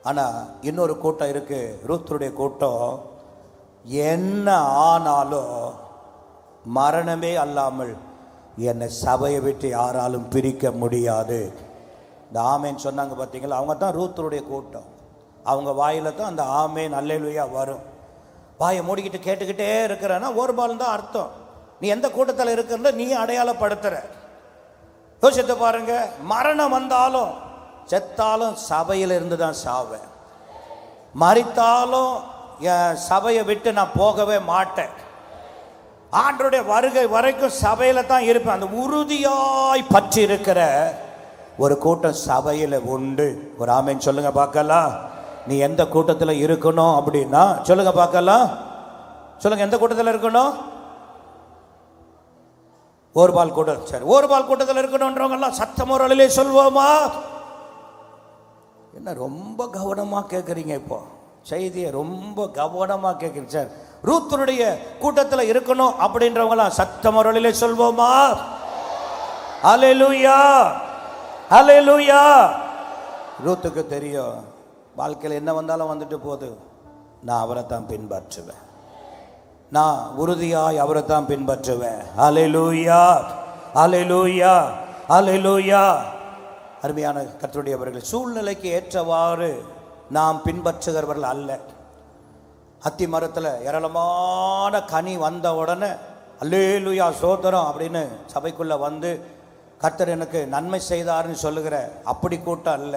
ஆனால் இன்னொரு கூட்டம் இருக்கு, ரூத்துடைய கூட்டம். என்ன ஆனாலும் மரணமே அல்லாமல் என்னை சபையை விட்டு யாராலும் பிரிக்க முடியாது. இந்த ஆமேன் சொன்னாங்க பார்த்தீங்களா, அவங்க தான் ரூத்துடைய கூட்டம். அவங்க வாயில தான் அந்த ஆமேன் அல்லேலூயா வரும். வாயை மூடிக்கிட்டு கேட்டுக்கிட்டே இருக்கிறன்னா ஓர்பால் தான் அர்த்தம். நீ எந்த கூட்டத்தில் இருக்கிறத நீ அடையாளப்படுத்துற. யோசித்து பாருங்க, மரணம் வந்தாலும் செத்தாலும் சபையில் இருந்து தான் சாவேன், மரித்தாலும் என் சபையை விட்டு நான் போகவே மாட்டேன், ஆண்டருடைய வருகை வரைக்கும் சபையில தான் இருப்பேன். அந்த உறுதியாய் பற்றி இருக்கிற ஒரு கூட்டம் சபையில் உண்டு. ஒரு ஆமேன் சொல்லுங்க பார்க்கலாம். நீ எந்த கூட்டத்தில் இருக்கணும் அப்படின்னா சொல்லுங்க பார்க்கலாம், சொல்லுங்க எந்த கூட்டத்தில் இருக்கணும்? ஓர்பால் கூட்டம். சரி, ஓர்பால் கூட்டத்தில் இருக்கணும்ன்றவங்கெல்லாம் சத்தமோரலிலே சொல்வோமா? என்ன ரொம்ப கவனமாக கேட்குறீங்க, இப்போ செய்தியை ரொம்ப கவனமாக கேட்குறீங்க. சார், ரூத்துடைய கூட்டத்தில் இருக்கணும் அப்படின்றவங்களாம் சத்தமோரலிலே சொல்வோமா? அல்லேலூயா, அல்லேலூயா. ரூத்துக்கு தெரியும், வாழ்க்கையில் என்ன வந்தாலும் வந்துட்டு போகுது, நான் அவரை தான் பின்பற்றுவேன், நான் உறுதியாய் அவரை தான் பின்பற்றுவேன். அல்லேலூயா, அல்லேலூயா, அல்லேலூயா. அருமையான கர்த்தருடையவர்கள், சூழ்நிலைக்கு ஏற்றவாறு நாம் பின்பற்றுகிறவர்கள் அல்ல. அத்தி மரத்தில் ஏராளமான கனி வந்த உடனே அல்லேலூயா சோதரம் அப்படின்னு சபைக்குள்ளே வந்து கர்த்தர் எனக்கு நன்மை செய்தார்னு சொல்லுகிற அப்படி கூட்டம் அல்ல.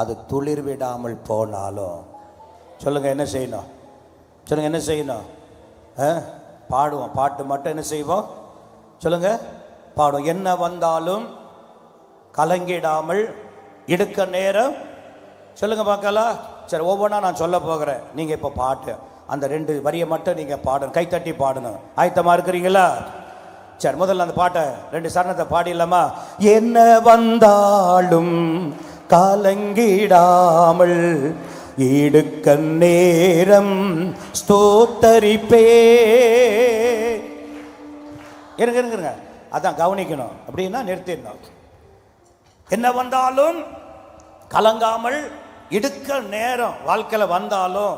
அது துளிர் விடாமல் போனாலும் சொல்லுங்க என்ன செய்யணும்? சொல்லுங்க என்ன செய்யணும்? பாடுவோம், பாட்டு மட்டும் என்ன செய்வோம்? சொல்லுங்க, பாடுவோம். என்ன வந்தாலும் கலங்கிடாமல் இடுக்க நேரம் சொல்லுங்க பார்க்கலாம். சரி, ஒவ்வொன்றா நான் சொல்ல போகிறேன். நீங்கள் இப்போ பாட்டு அந்த 2 வரியை மட்டும் நீங்கள் பாடணும், கைத்தட்டி பாடணும். ஆயத்தமாக இருக்கிறீங்களா? சரி, முதல்ல அந்த பாட்டை 2 சரணத்தை பாடிடலாமா? என்ன வந்தாலும் கலங்கிடாமல் ஈடுக்க நேரம் ஸ்தோத்தரிப்பே. இருங்க, அதான் கவனிக்கணும். அப்படின்னா நிறுத்திடணும். என்ன வந்தாலும் கலங்காமல் இடுக்க நேரம் வாழ்க்கையில் வந்தாலும்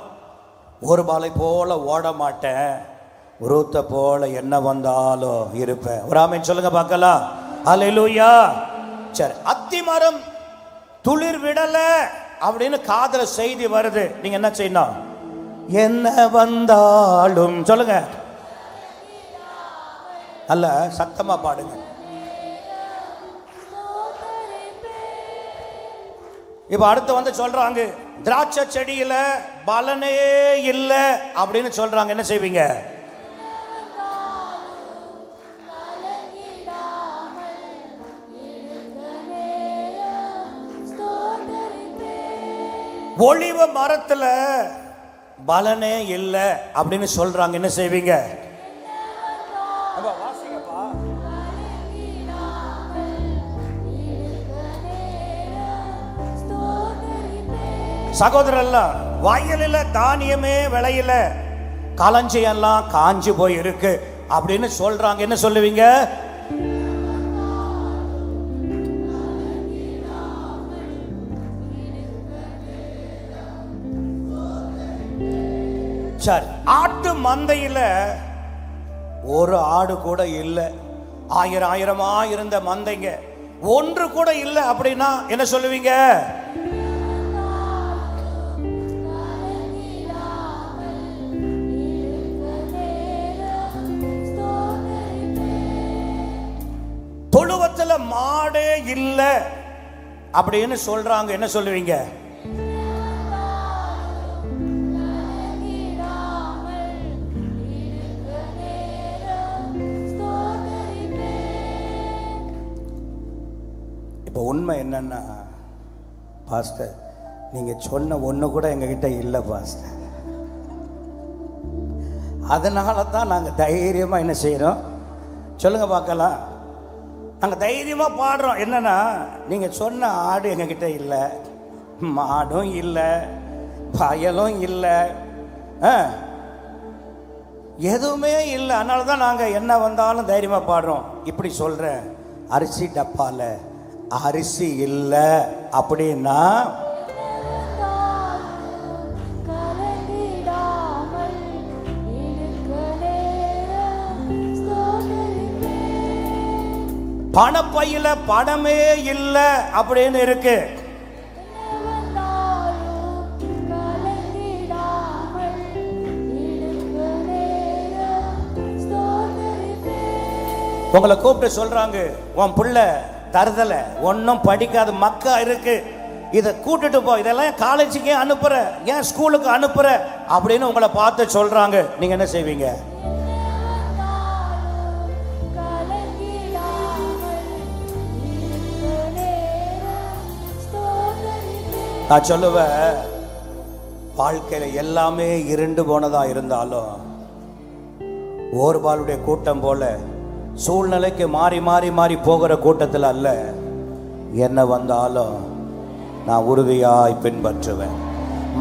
ஒரு பாலை போல ஓட மாட்டேன், உருத்த போல என்ன வந்தாலும் இருப்பேன். ஒரு ஆமென் சொல்லுங்க பார்க்கலாம். அல்லேலூயா. சரி, அத்திமரம் துளிர் விடல அப்படின்னு காதுல செய்தி வருது. நீங்க என்ன செய்யணும்? என்ன வந்தாலும் சொல்லுங்க, அல்ல சத்தமா பாடுங்க. இப்ப அடுத்து வந்து சொல்றாங்க, திராட்சை செடியில பலனே இல்லை அப்படின்னு சொல்றாங்க. என்ன செய்வீங்க? ஒளிவ மரத்துல பலனே இல்லை அப்படின்னு சொல்றாங்க. என்ன செய்வீங்க? சகோதரர்லாம், வயலில் தானியமே விளையில, களஞ்சியெல்லாம் காஞ்சி போய் இருக்கு அப்படின்னு சொல்றாங்க. என்ன சொல்லுவீங்க? சரி, ஆட்டு மந்தையில ஒரு ஆடு கூட இல்லை, ஆயிரமா இருந்த மந்தைங்க ஒன்று கூட இல்லை அப்படின்னா என்ன சொல்லுவீங்க? தொழுவத்துல மாடே இல்லை அப்படின்னு சொல்றாங்க. என்ன சொல்லுவீங்க? இப்போ உண்மை என்னன்னா பாஸ்டர், நீங்க சொன்ன ஒண்ணு கூட எங்ககிட்ட இல்லை பாஸ்டர். அதனால தான் நாங்க தைரியமா என்ன செய்யறோம் சொல்லுங்க பார்க்கலாம். நாங்கள் தைரியமாக பாடுறோம். என்னன்னா, நீங்கள் சொன்ன ஆடு எங்ககிட்ட இல்லை, மாடும் இல்லை, வயலும் இல்லை, எதுவுமே இல்லை. அதனால தான் நாங்கள் என்ன வந்தாலும் தைரியமாக பாடுறோம். இப்படி சொல்கிறேன், அரிசி டப்பால அரிசி இல்லை அப்படின்னா பணப்பையில பணமே இல்லை அப்படின்னு இருக்கு. உங்களை கூப்பிட்டு சொல்றாங்க, உன் புள்ள தருதல ஒன்னும் படிக்காத மக்கா இருக்கு, இதை கூட்டிட்டு போ, இதெல்லாம் காலேஜுக்கு ஏன் அனுப்புற, ஏன் ஸ்கூலுக்கு அனுப்புற அப்படின்னு உங்களை பார்த்து சொல்றாங்க. நீங்க என்ன செய்வீங்க? நான் சொல்லுவேன், வாழ்க்கையில எல்லாமே இருண்டு போனதா இருந்தாலும் ஓர்பாலுடைய கூட்டம் போல சூழ்நிலைக்கு மாறி மாறி மாறி போகிற கூட்டத்தில் அல்ல. என்ன வந்தாலும் நான் உறுதியாய் பின்பற்றுவேன்.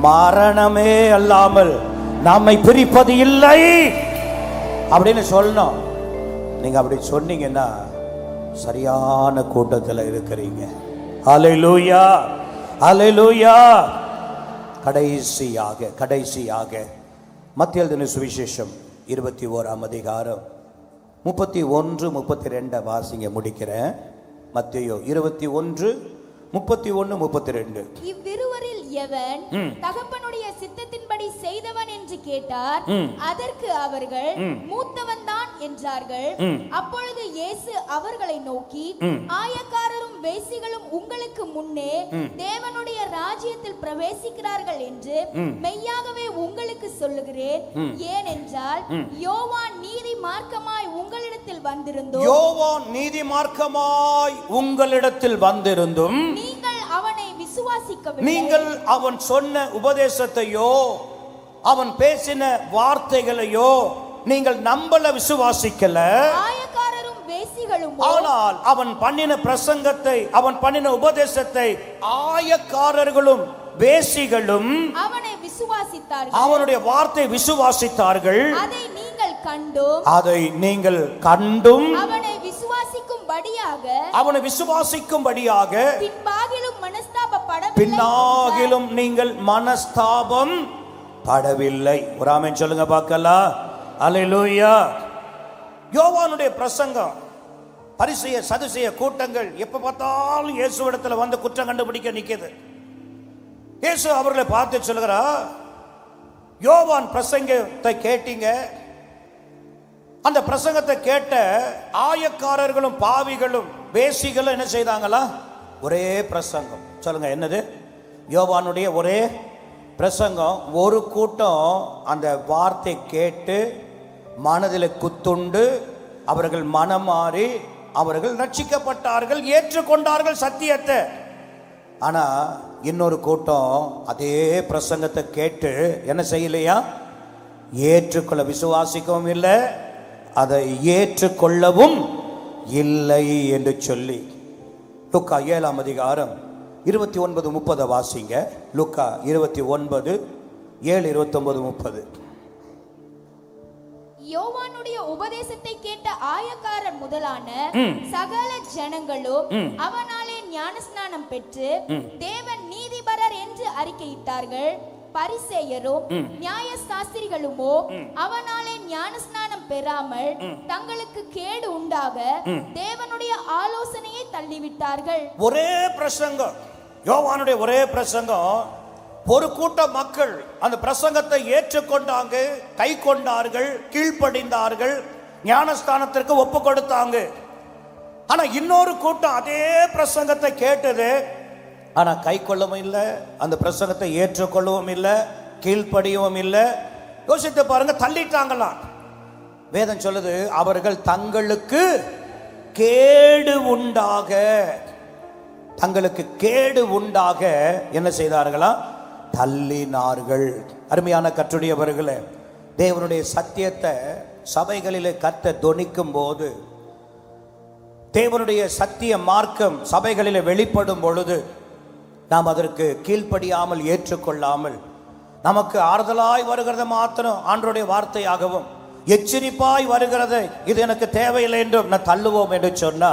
மரணமே அல்லாமல் நம்மை பிரிப்பது இல்லை அப்படின்னு சொல்லணும். நீங்க அப்படி சொன்னீங்கன்னா சரியான கூட்டத்தில் இருக்கிறீங்க. அல்லேலூயா, அல்லேலூயா. கடைசியாக மத்திய எழுதின சுவிசேஷம் 21ஆம் அதிகாரம் 31, 32 வாசிங்க, முடிக்கிறேன். மத்தேயு 21, 31, 32. இவ்விருவரில் எவன் தகப்பனுடைய சித்தத்தின்படி செய்தவன் என்று கேட்டார். அதற்கு அவர்கள் மூத்தவன் தான் என்றார்கள். அப்பொழுது இயேசு அவர்களை நோக்கி, ஆயக்காரரும் வேசிகளும் உங்களுக்கு முன்னே தேவனுடைய ராஜ்யத்தில் பிரவேசிக்கிறார்கள் என்று மெய்யாகவே உங்களுக்கு சொல்லுகிறேன். ஏனென்றால் யோவான் நீதி மார்க்கமாய் உங்களிடத்தில் வந்திருந்தும் நீங்கள் அவனை விசுவாசிக்கவில்லை. நீங்கள் அவன் சொன்ன உபதேசத்தையோ அவன் பேசின வார்த்தைகளையோ நீங்கள் நம்பல, விசுவாசிக்கல. ஆயக்காரரும் வேசிகளும் ஆனால் அவன் பண்ணின பிரசங்கத்தை, அவன் பண்ணின உபதேசத்தை ஆயக்காரர்களும் வேசிகளும் அவனை விசுவாசித்தார்கள். அவனுடைய வார்த்தை விசுவாசித்தார்கள். அதை நீங்கள் கண்டும் அவனை விசுவாசிக்கும்படியாக பின்பாகிலும் நீங்கள் மனஸ்தாபம் படவில்லை. ஒரு ஆமென் சொல்லுங்க பார்க்கலாம். அல்லேலூயா. யோவானுடைய பிரசங்கம், பரிசேய சதுசேய கூட்டங்கள் எப்ப பார்த்தாலும் இயேசுவிடத்துல வந்து குற்றம் கண்டுபிடிக்க நிக்குது. இயேசு அவர்களை பார்த்து சொல்கிறார், யோவான் பிரசங்கத்தை கேட்டீங்க, அந்த பிரசங்கத்தை கேட்ட ஆயக்காரர்களும் பாவிகளும் வேசிகளும் என்ன செய்தாங்களா? ஒரே பிரசங்கம். சொல்லுங்க என்னது? யோவானுடைய ஒரே பிரசங்கம். ஒரு கூட்டம் அந்த வார்த்தை கேட்டு மனதில் குத்துண்டு அவர்கள் மனம் மாறி அவர்கள் ரட்சிக்கப்பட்டார்கள், ஏற்றுக்கொண்டார்கள் சத்தியத்தை. ஆனா இன்னொரு கூட்டம் அதே பிரசங்கத்தை கேட்டு என்ன செய்யலையா? ஏற்றுக்கொள்ள, விசுவாசிக்கவும் இல்லை, அதை ஏற்றுக்கொள்ளவும் இல்லை என்று சொல்லி லூக்கா 7ஆம் அதிகாரம் 29-30 வாசிங்க. லூக்கா 29:7-29-30. யோவானுடைய உபதேசத்தை கேட்ட ஆயக்காரர் முதலான சகல ஜனங்களும் அவனாலே ஞானஸ்நானம் பெற்று தேவன் நீதிபரர் என்று அறிக்கையிட்டார்கள். பரிசேயரும் நியாய சாஸ்திரிகளுமோ அவனாலே ஞானஸ்நானம் பெறாமல் தங்களுக்கு கேடு உண்டாக தேவனுடைய ஆலோசனையை தள்ளிவிட்டார்கள். ஒரே பிரசங்கம், யோவானுடைய ஒரே பிரசங்கம். ஒரு கூட்ட மக்கள் அந்த பிரசங்கத்தை ஏற்றுக்கொண்டாங்க, கை கொண்டார்கள், கீழ்ப்படிந்தார்கள், ஞானஸ்தானத்திற்கு ஒப்பு கொடுத்தாங்க. ஆனா இன்னொரு கூட்டம் அதே பிரசங்கத்தை கேட்டது, ஆனா கை கொள்ளவும் இல்லை, அந்த பிரசங்கத்தை ஏற்றுக்கொள்ளவும் இல்லை, கீழ்ப்படியவும் இல்லை. யோசித்து பாருங்க, தள்ளிட்டாங்களாம். வேதம் சொல்லுது, அவர்கள் தங்களுக்கு கேடு உண்டாக, தங்களுக்கு கேடு உண்டாக என்ன செய்தார்களா? தள்ளினார்கள். அருமையான கர்த்தருடையவர்களே, தேவனுடைய சத்தியத்தை சபைகளிலே கர்த்தர் தொனிக்கும் போது, தேவனுடைய சத்திய மார்க்கம் சபைகளிலே வெளிப்படும் பொழுது நாம் அதற்கு கீழ்ப்படியாமல் ஏற்றுக்கொள்ளாமல், நமக்கு ஆறுதலாய் வருகிறத மாத்திரம் ஆண்டவருடைய வார்த்தையாகவும் எச்சரிப்பாய் வருகிறது இது எனக்கு தேவையில்லை என்றும் நான் தள்ளுவோம் என்று சொன்னா,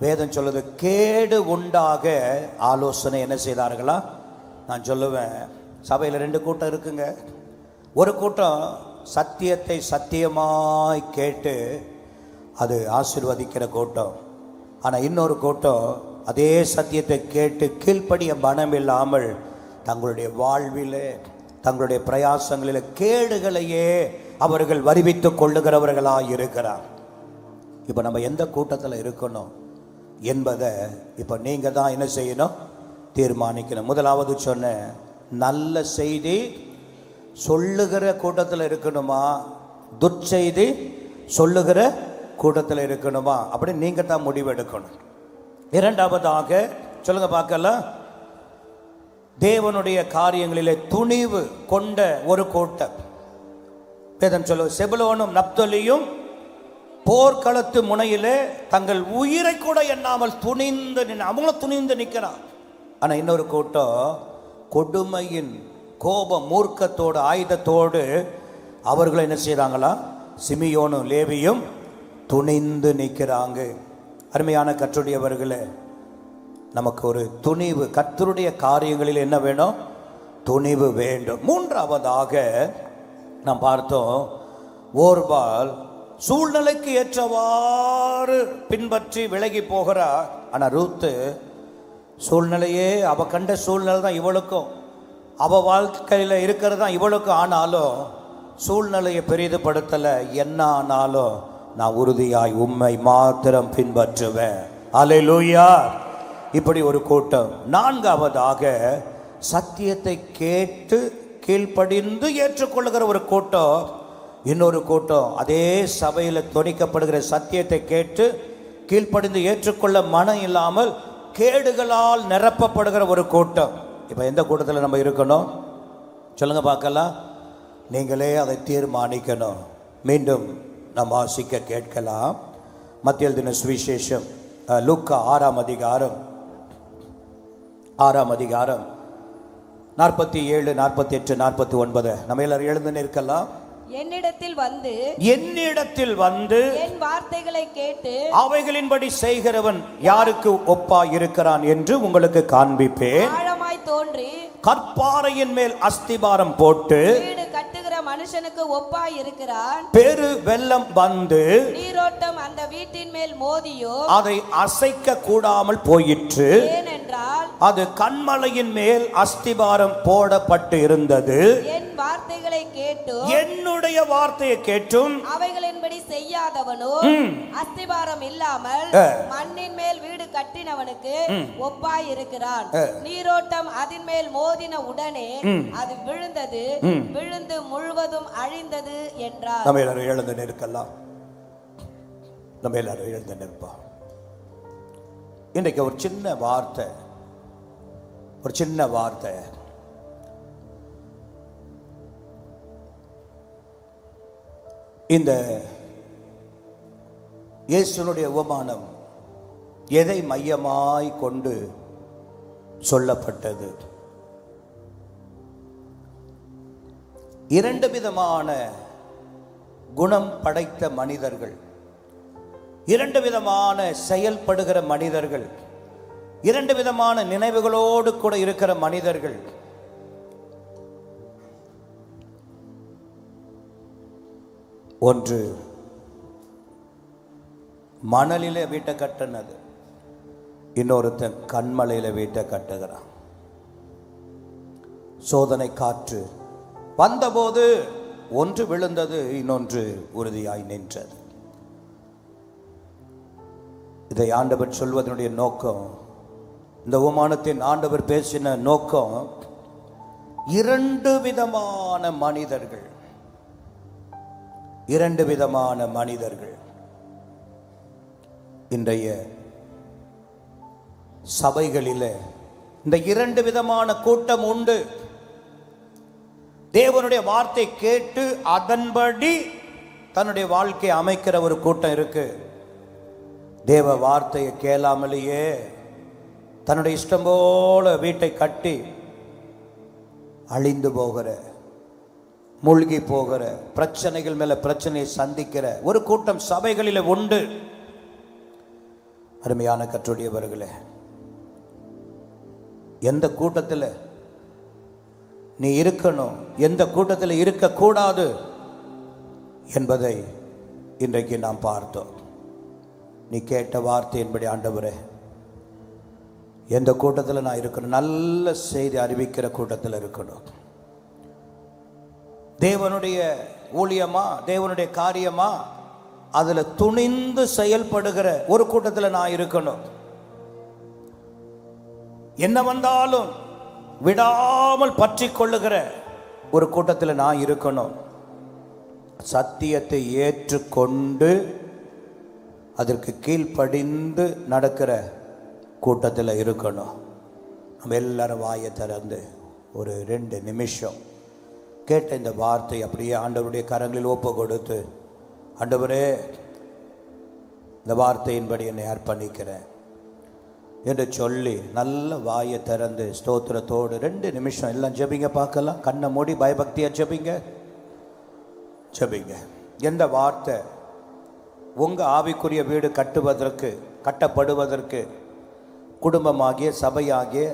வேதம் சொல்லுது கேடு உண்டாக ஆலோசனை என்ன செய்தார்களா? நான் சொல்லுவேன், சபையில் 2 கூட்டம் இருக்குங்க. ஒரு கூட்டம் சத்தியத்தை சத்தியமாய் கேட்டு அது ஆசீர்வதிக்கிற கூட்டம். ஆனால் இன்னொரு கூட்டம் அதே சத்தியத்தை கேட்டு கீழ்ப்படிய மனம் இல்லாமல் தங்களுடைய வாழ்விலே, தங்களுடைய பிரயாசங்களில் கேடுகளையே அவர்கள் வருவித்து கொள்ளுகிறவர்களாக இருக்கிறார். இப்போ நம்ம எந்த கூட்டத்தில் இருக்கணும் என்பதை இப்போ நீங்கள் தான் என்ன செய்யணும்? தீர்மானிக்கணும். முதலாவது சொன்ன நல்ல செய்தி சொல்லுகிற கூட்டத்தில் இருக்கணுமா, துர்ச்செய்தி சொல்லுகிற கூட்டத்தில் இருக்கணுமா, அப்படி நீங்கள் தான் முடிவெடுக்கணும். இரண்டாவதாக சொல்லுங்க பார்க்கலாம், தேவனுடைய காரியங்களிலே துணிவு கொண்ட ஒரு கூட்டம். வேதம் சொல்லுவது, செபுலோனும் நப்தலியும் போர்க்களத்து முனையிலே தங்கள் உயிரை கூட எண்ணாமல் துணிந்து அவங்களும் துணிந்து நிற்கிறான். ஆனால் இன்னொரு கூட்டம் கொடுமையின் கோபம் மூர்க்கத்தோடு ஆயுதத்தோடு அவர்கள் என்ன செய்கிறாங்களா? சிமியோனும் லேவியும் துணிந்து நிற்கிறாங்க. அருமையான கர்த்தருடையவர்களே, நமக்கு ஒரு துணிவு, கர்த்தருடைய காரியங்களில் என்ன வேணும்? துணிவு வேண்டும். மூன்றாவதாக நாம் பார்த்தோம், ஓர்பால் சூழ்நிலைக்கு ஏற்றவாறு பின்பற்றி விலகி போகிறார். ஆனால் ரூத்து சூழ்நிலையே, அவ கண்ட சூழ்நிலை தான் இவளுக்கும், அவ வாழ்க்கையில் இருக்கிறது தான் இவளுக்கும். ஆனாலும் சூழ்நிலையை பெரிதுபடுத்தலை. என்ன ஆனாலும் நான் உறுதியாய் உம்மை மாத்திரம் பின்பற்றுவேன். அல்லேலூயா. இப்படி ஒரு கூட்டம். நான்காவதாக சத்தியத்தை கேட்டு கீழ்ப்படிந்து ஏற்றுக்கொள்ளுகிற ஒரு கூட்டம். இன்னொரு கூட்டம் அதே சபையில் தொனிக்கப்படுகிற சத்தியத்தை கேட்டு கீழ்ப்படிந்து ஏற்றுக்கொள்ள மனம் இல்லாமல் கேடுகளால் நிரப்பப்படுகிற ஒரு கூட்டம். இப்போ எந்த கூட்டத்தில் நம்ம இருக்கணும் சொல்லுங்க பார்க்கலாம். நீங்களே அதை தீர்மானிக்கணும். மீண்டும் நாம் வாசிக்க கேட்கலாம். மத்திய எழுதின சுவிசேஷம் லூக்கா 6ஆம் அதிகாரம் 47, 48, 49. நம்ம எல்லாரும் எழுந்து நிற்கலாம். என்னிடத்தில் வந்து என் வார்த்தைகளை கேட்டு அவைகளின்படி செய்கிறவன் யாருக்கு ஒப்பாய் இருக்கிறான் என்று உங்களுக்கு காண்பிப்பேன். ஆழமாய் தோன்றி கற்பாறையின் மேல் அஸ்திபாரம் போட்டு வீடு கட்டுகிற மனுஷனுக்கு ஒப்பாய் இருக்கிறான். பெரு வெள்ளம் வந்து நீரோட்டம் அந்த வீட்டின் மேல் மோதியோ அதை அசைக்க கூடாமல் போயிற்று. ஏனென்றால் அது கன்மலையின் மேல் அஸ்திபாரம் போடப்பட்டு இருந்தது. என் வார்த்தைகளை கேட்டும் என்னுடைய வார்த்தையை கேட்டும் அவைகளின்படி செய்யாதவனோ அஸ்திபாரம் இல்லாமல் மண்ணின் மேல் வீடு கட்டினவனுக்கு ஒப்பாய் இருக்கிறான். நீரோட்டம் அதன் மேல் மோதின உடனே அது விழுந்தது, விழுந்து முழுவதும் அழிந்தது என்றார். நம்ம எல்லாரும் எழுந்து நிற்கலாம். நம்ம எல்லாரும் எழுந்து நிற்போம். இன்றைக்கு ஒரு சின்ன வார்த்தை இந்த இயேசுனுடைய உபமானம் எதை மையமாய் கொண்டு சொல்லப்பட்டது? இரண்டு விதமான குணம் படைத்த மனிதர்கள், இரண்டு விதமான செயல்படுகிற மனிதர்கள், இரண்டு விதமான நினைவுகளோடு கூட இருக்கிற மனிதர்கள். ஒன்று மணலில வீட்டை கட்டினது, இன்னொருத்தன் கண்மலையில வீட்டை கட்டுகிறான். சோதனை காற்று வந்தபோது ஒன்று விழுந்தது, இன்னொன்று உறுதியாய் நின்றது. இதை ஆண்டவர் சொல்வதனுடைய நோக்கம், இந்த உபமானத்தின் ஆண்டவர் பேசின நோக்கம், இரண்டு விதமான மனிதர்கள் இன்றைய சபைகளில் இந்த இரண்டு விதமான கூட்டம் உண்டு. தேவனுடைய வார்த்தை கேட்டு அதன்படி தன்னுடைய வாழ்க்கையை அமைக்கிற ஒரு கூட்டம் இருக்கு. தேவ வார்த்தையை கேளாமலேயே தன்னுடைய இஷ்டம் போல வீட்டை கட்டி அழிந்து போகிற, மூழ்கி போகிற, பிரச்சனைகள் மேல பிரச்சனையை சந்திக்கிற ஒரு கூட்டம் சபைகளில் உண்டு. அருமையான கர்த்தருடையவர்களே, எந்த கூட்டத்தில் நீ இருக்கணும், எந்த கூட்டத்தில் இருக்கக்கூடாது என்பதை இன்றைக்கு நாம் பார்த்தோம். நீ கேட்ட வார்த்தையின்படி ஆண்டவரே, எந்த கூட்டத்தில் நான் இருக்கணும்? நல்ல செய்தி அறிவிக்கிற கூட்டத்தில் இருக்கணும். தேவனுடைய ஊழியமா, தேவனுடைய காரியமா, அதில் துணிந்து செயல்படுகிற ஒரு கூட்டத்தில் நான் இருக்கணும். என்ன வந்தாலும் விடாமல் பற்றி கொள்ளுகிற ஒரு கூட்டத்தில் நான் இருக்கணும். சத்தியத்தை ஏற்றுக்கொண்டு அதற்கு கீழ்ப்படிந்து நடக்கிற கூட்டத்தில் இருக்கணும். நம்ம எல்லாரும் வாயை திறந்து ஒரு 2 நிமிஷம் கேட்ட இந்த வார்த்தை அப்படியே ஆண்டவருடைய கரங்களில் ஒப்பு கொடுத்து, ஆண்டவரே, இந்த வார்த்தையின்படி என்னை அர்ப்பணிக்கிறேன் என்று சொல்லி நல்ல வாயை திறந்து ஸ்தோத்திரத்தோடு 2 நிமிஷம் எல்லாம் ஜெபிங்க பார்க்கலாம். கண்ணை மூடி பயபக்தியா ஜெபிங்க. எந்த வார்த்தை உங்க ஆவிக்குரிய வீடு கட்டப்படுவதற்கு, குடும்பமாகிய சபையாகிய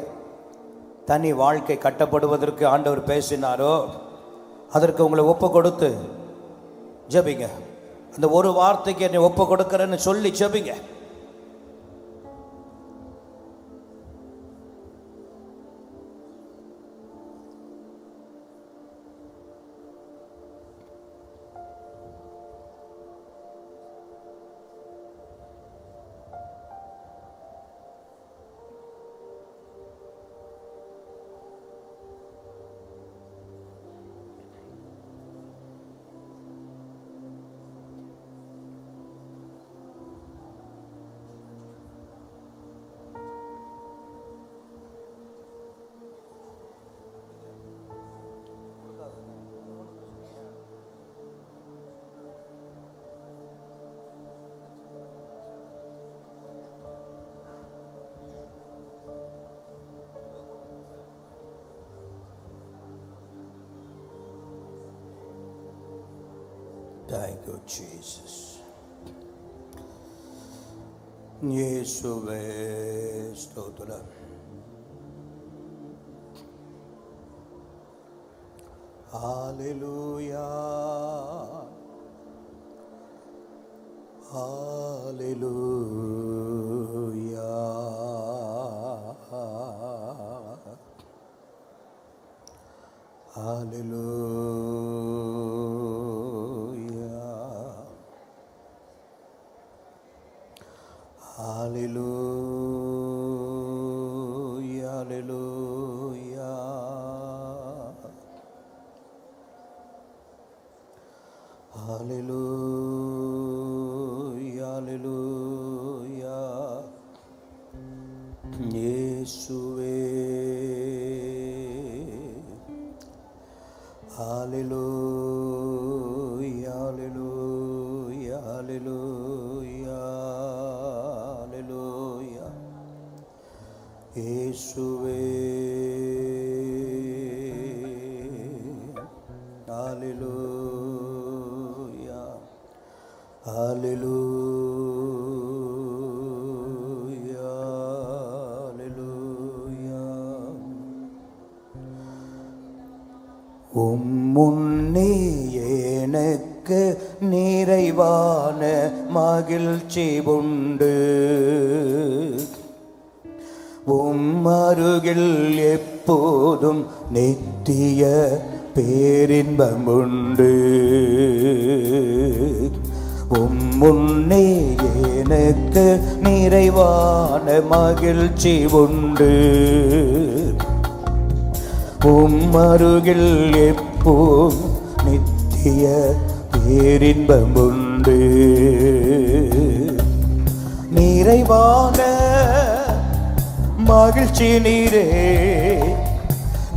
தனி வாழ்க்கை கட்டப்படுவதற்கு ஆண்டவர் பேசினாரோ, அதற்கு உங்களை ஒப்பு கொடுத்து ஜெபிங்க. அந்த ஒரு வார்த்தைக்கு என்னை ஒப்பு கொடுக்கிறேன்னு சொல்லி ஜெபிங்க. Thank you, Jesus. இயேசுவே ஸ்தோத்திரம். ஹalleluya, ஹalleluya, ஹalleluya, ஹalleluya, ஹalleluya, ஹalleluya, ஹalleluya. இயேசுவே ஹalleluya, ஹalleluya, ஹalleluya, ஹalleluya. இயேசுவே ஹalleluya, ஹalleluya, ஹalleluya. முன்னே எனக்கு நிறைவான மகிழ்ச்சி உண்டு, அருகில் எப்போதும் நித்திய பேரின்பம் உண்டு. முன்னே எனக்கு நிறைவான மகிழ்ச்சி உண்டு, அருகில் எப்போ நித்திய பேரின்பம் உண்டு. நிறைவான மகிழ்ச்சி நீரே,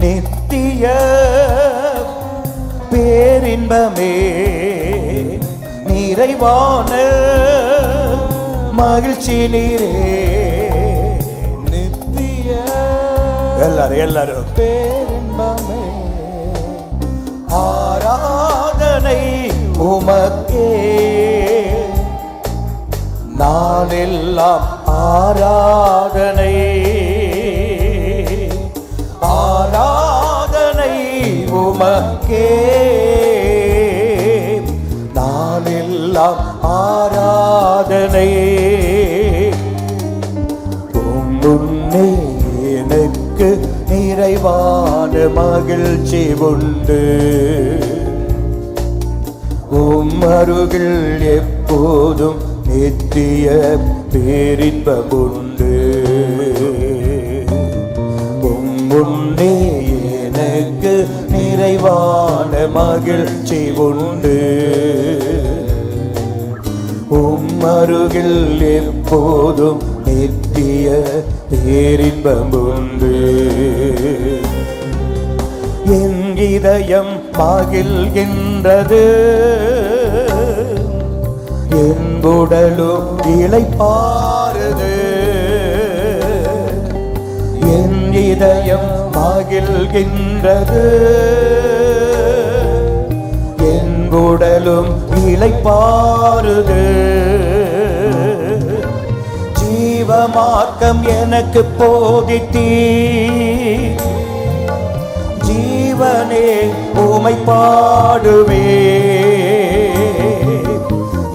நித்திய பேரின்பமே. நிறைவான மகிழ்ச்சி நீரே, நித்திய எல்லாரும் பேரின்பமே. ஆராதனை உமக்கே, நாளெல்லாம் ஆராதனை, ஆராதனை உமக்கே, நாளெல்லாம் ஆராதனை. முன்னே எனக்கு நிறைவான மகிழ்ச்சி உண்டு, அருகில் எப்போதும் நித்திய பேரின்பம் உண்டு. முன்னே எனக்கு நிறைவான மகிழ்ச்சி உண்டு, அருகில் எப்போதும் நித்திய பேரின்பம் உண்டு. என் இதயம் மகிழ்கின்றது, என் உடலும் இளைப்பாறுது. என் இதயம் மகிழ்கின்றது, என் உடலும் இளைப்பாறுது. ஜீவமார்க்கம் எனக்கு போதித்தீர், ஜீவனே உமை பாடுவே.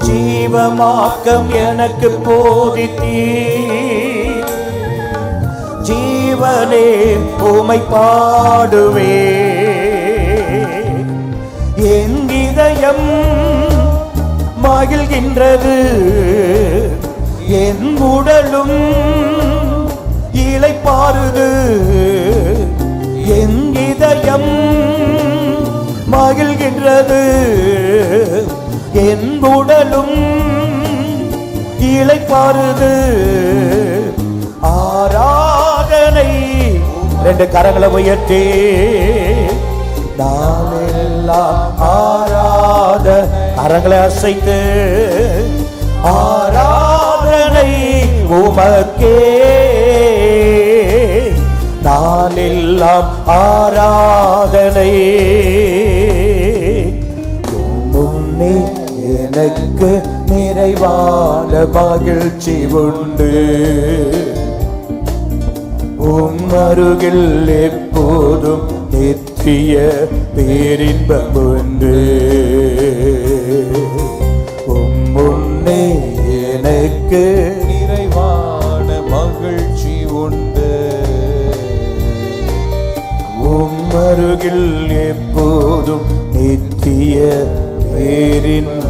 ஜீவமார்க்கம் எனக்கு போதித்தீர், ஜீவனே உமை பாடுவே. என் இதயம் மகிழ்கின்றது, என் உடலும் இளைப்பாறுது. என் இதயம் மகிழ்கின்றது, என் உடலும் இளைப்பாறுது. ஆராதனை, ரெண்டு கரங்களை உயர்த்தி, நாளெல்லாம் ஆராத, கரங்களை அசைத்து, ஆராதனை உமக்கே, நாளெல்லாம் ஆராதனை. முன்னே எனக்கு நிறைவான மகிழ்ச்சி உண்டு. அருகில் எப்போதும் நித்திய பேரின்பம் உண்டு. முன்னே எனக்கு நிறைவான மகிழ்ச்சி உண்டு. அருகில் எப்போதும் நித்திய பேரின்பம்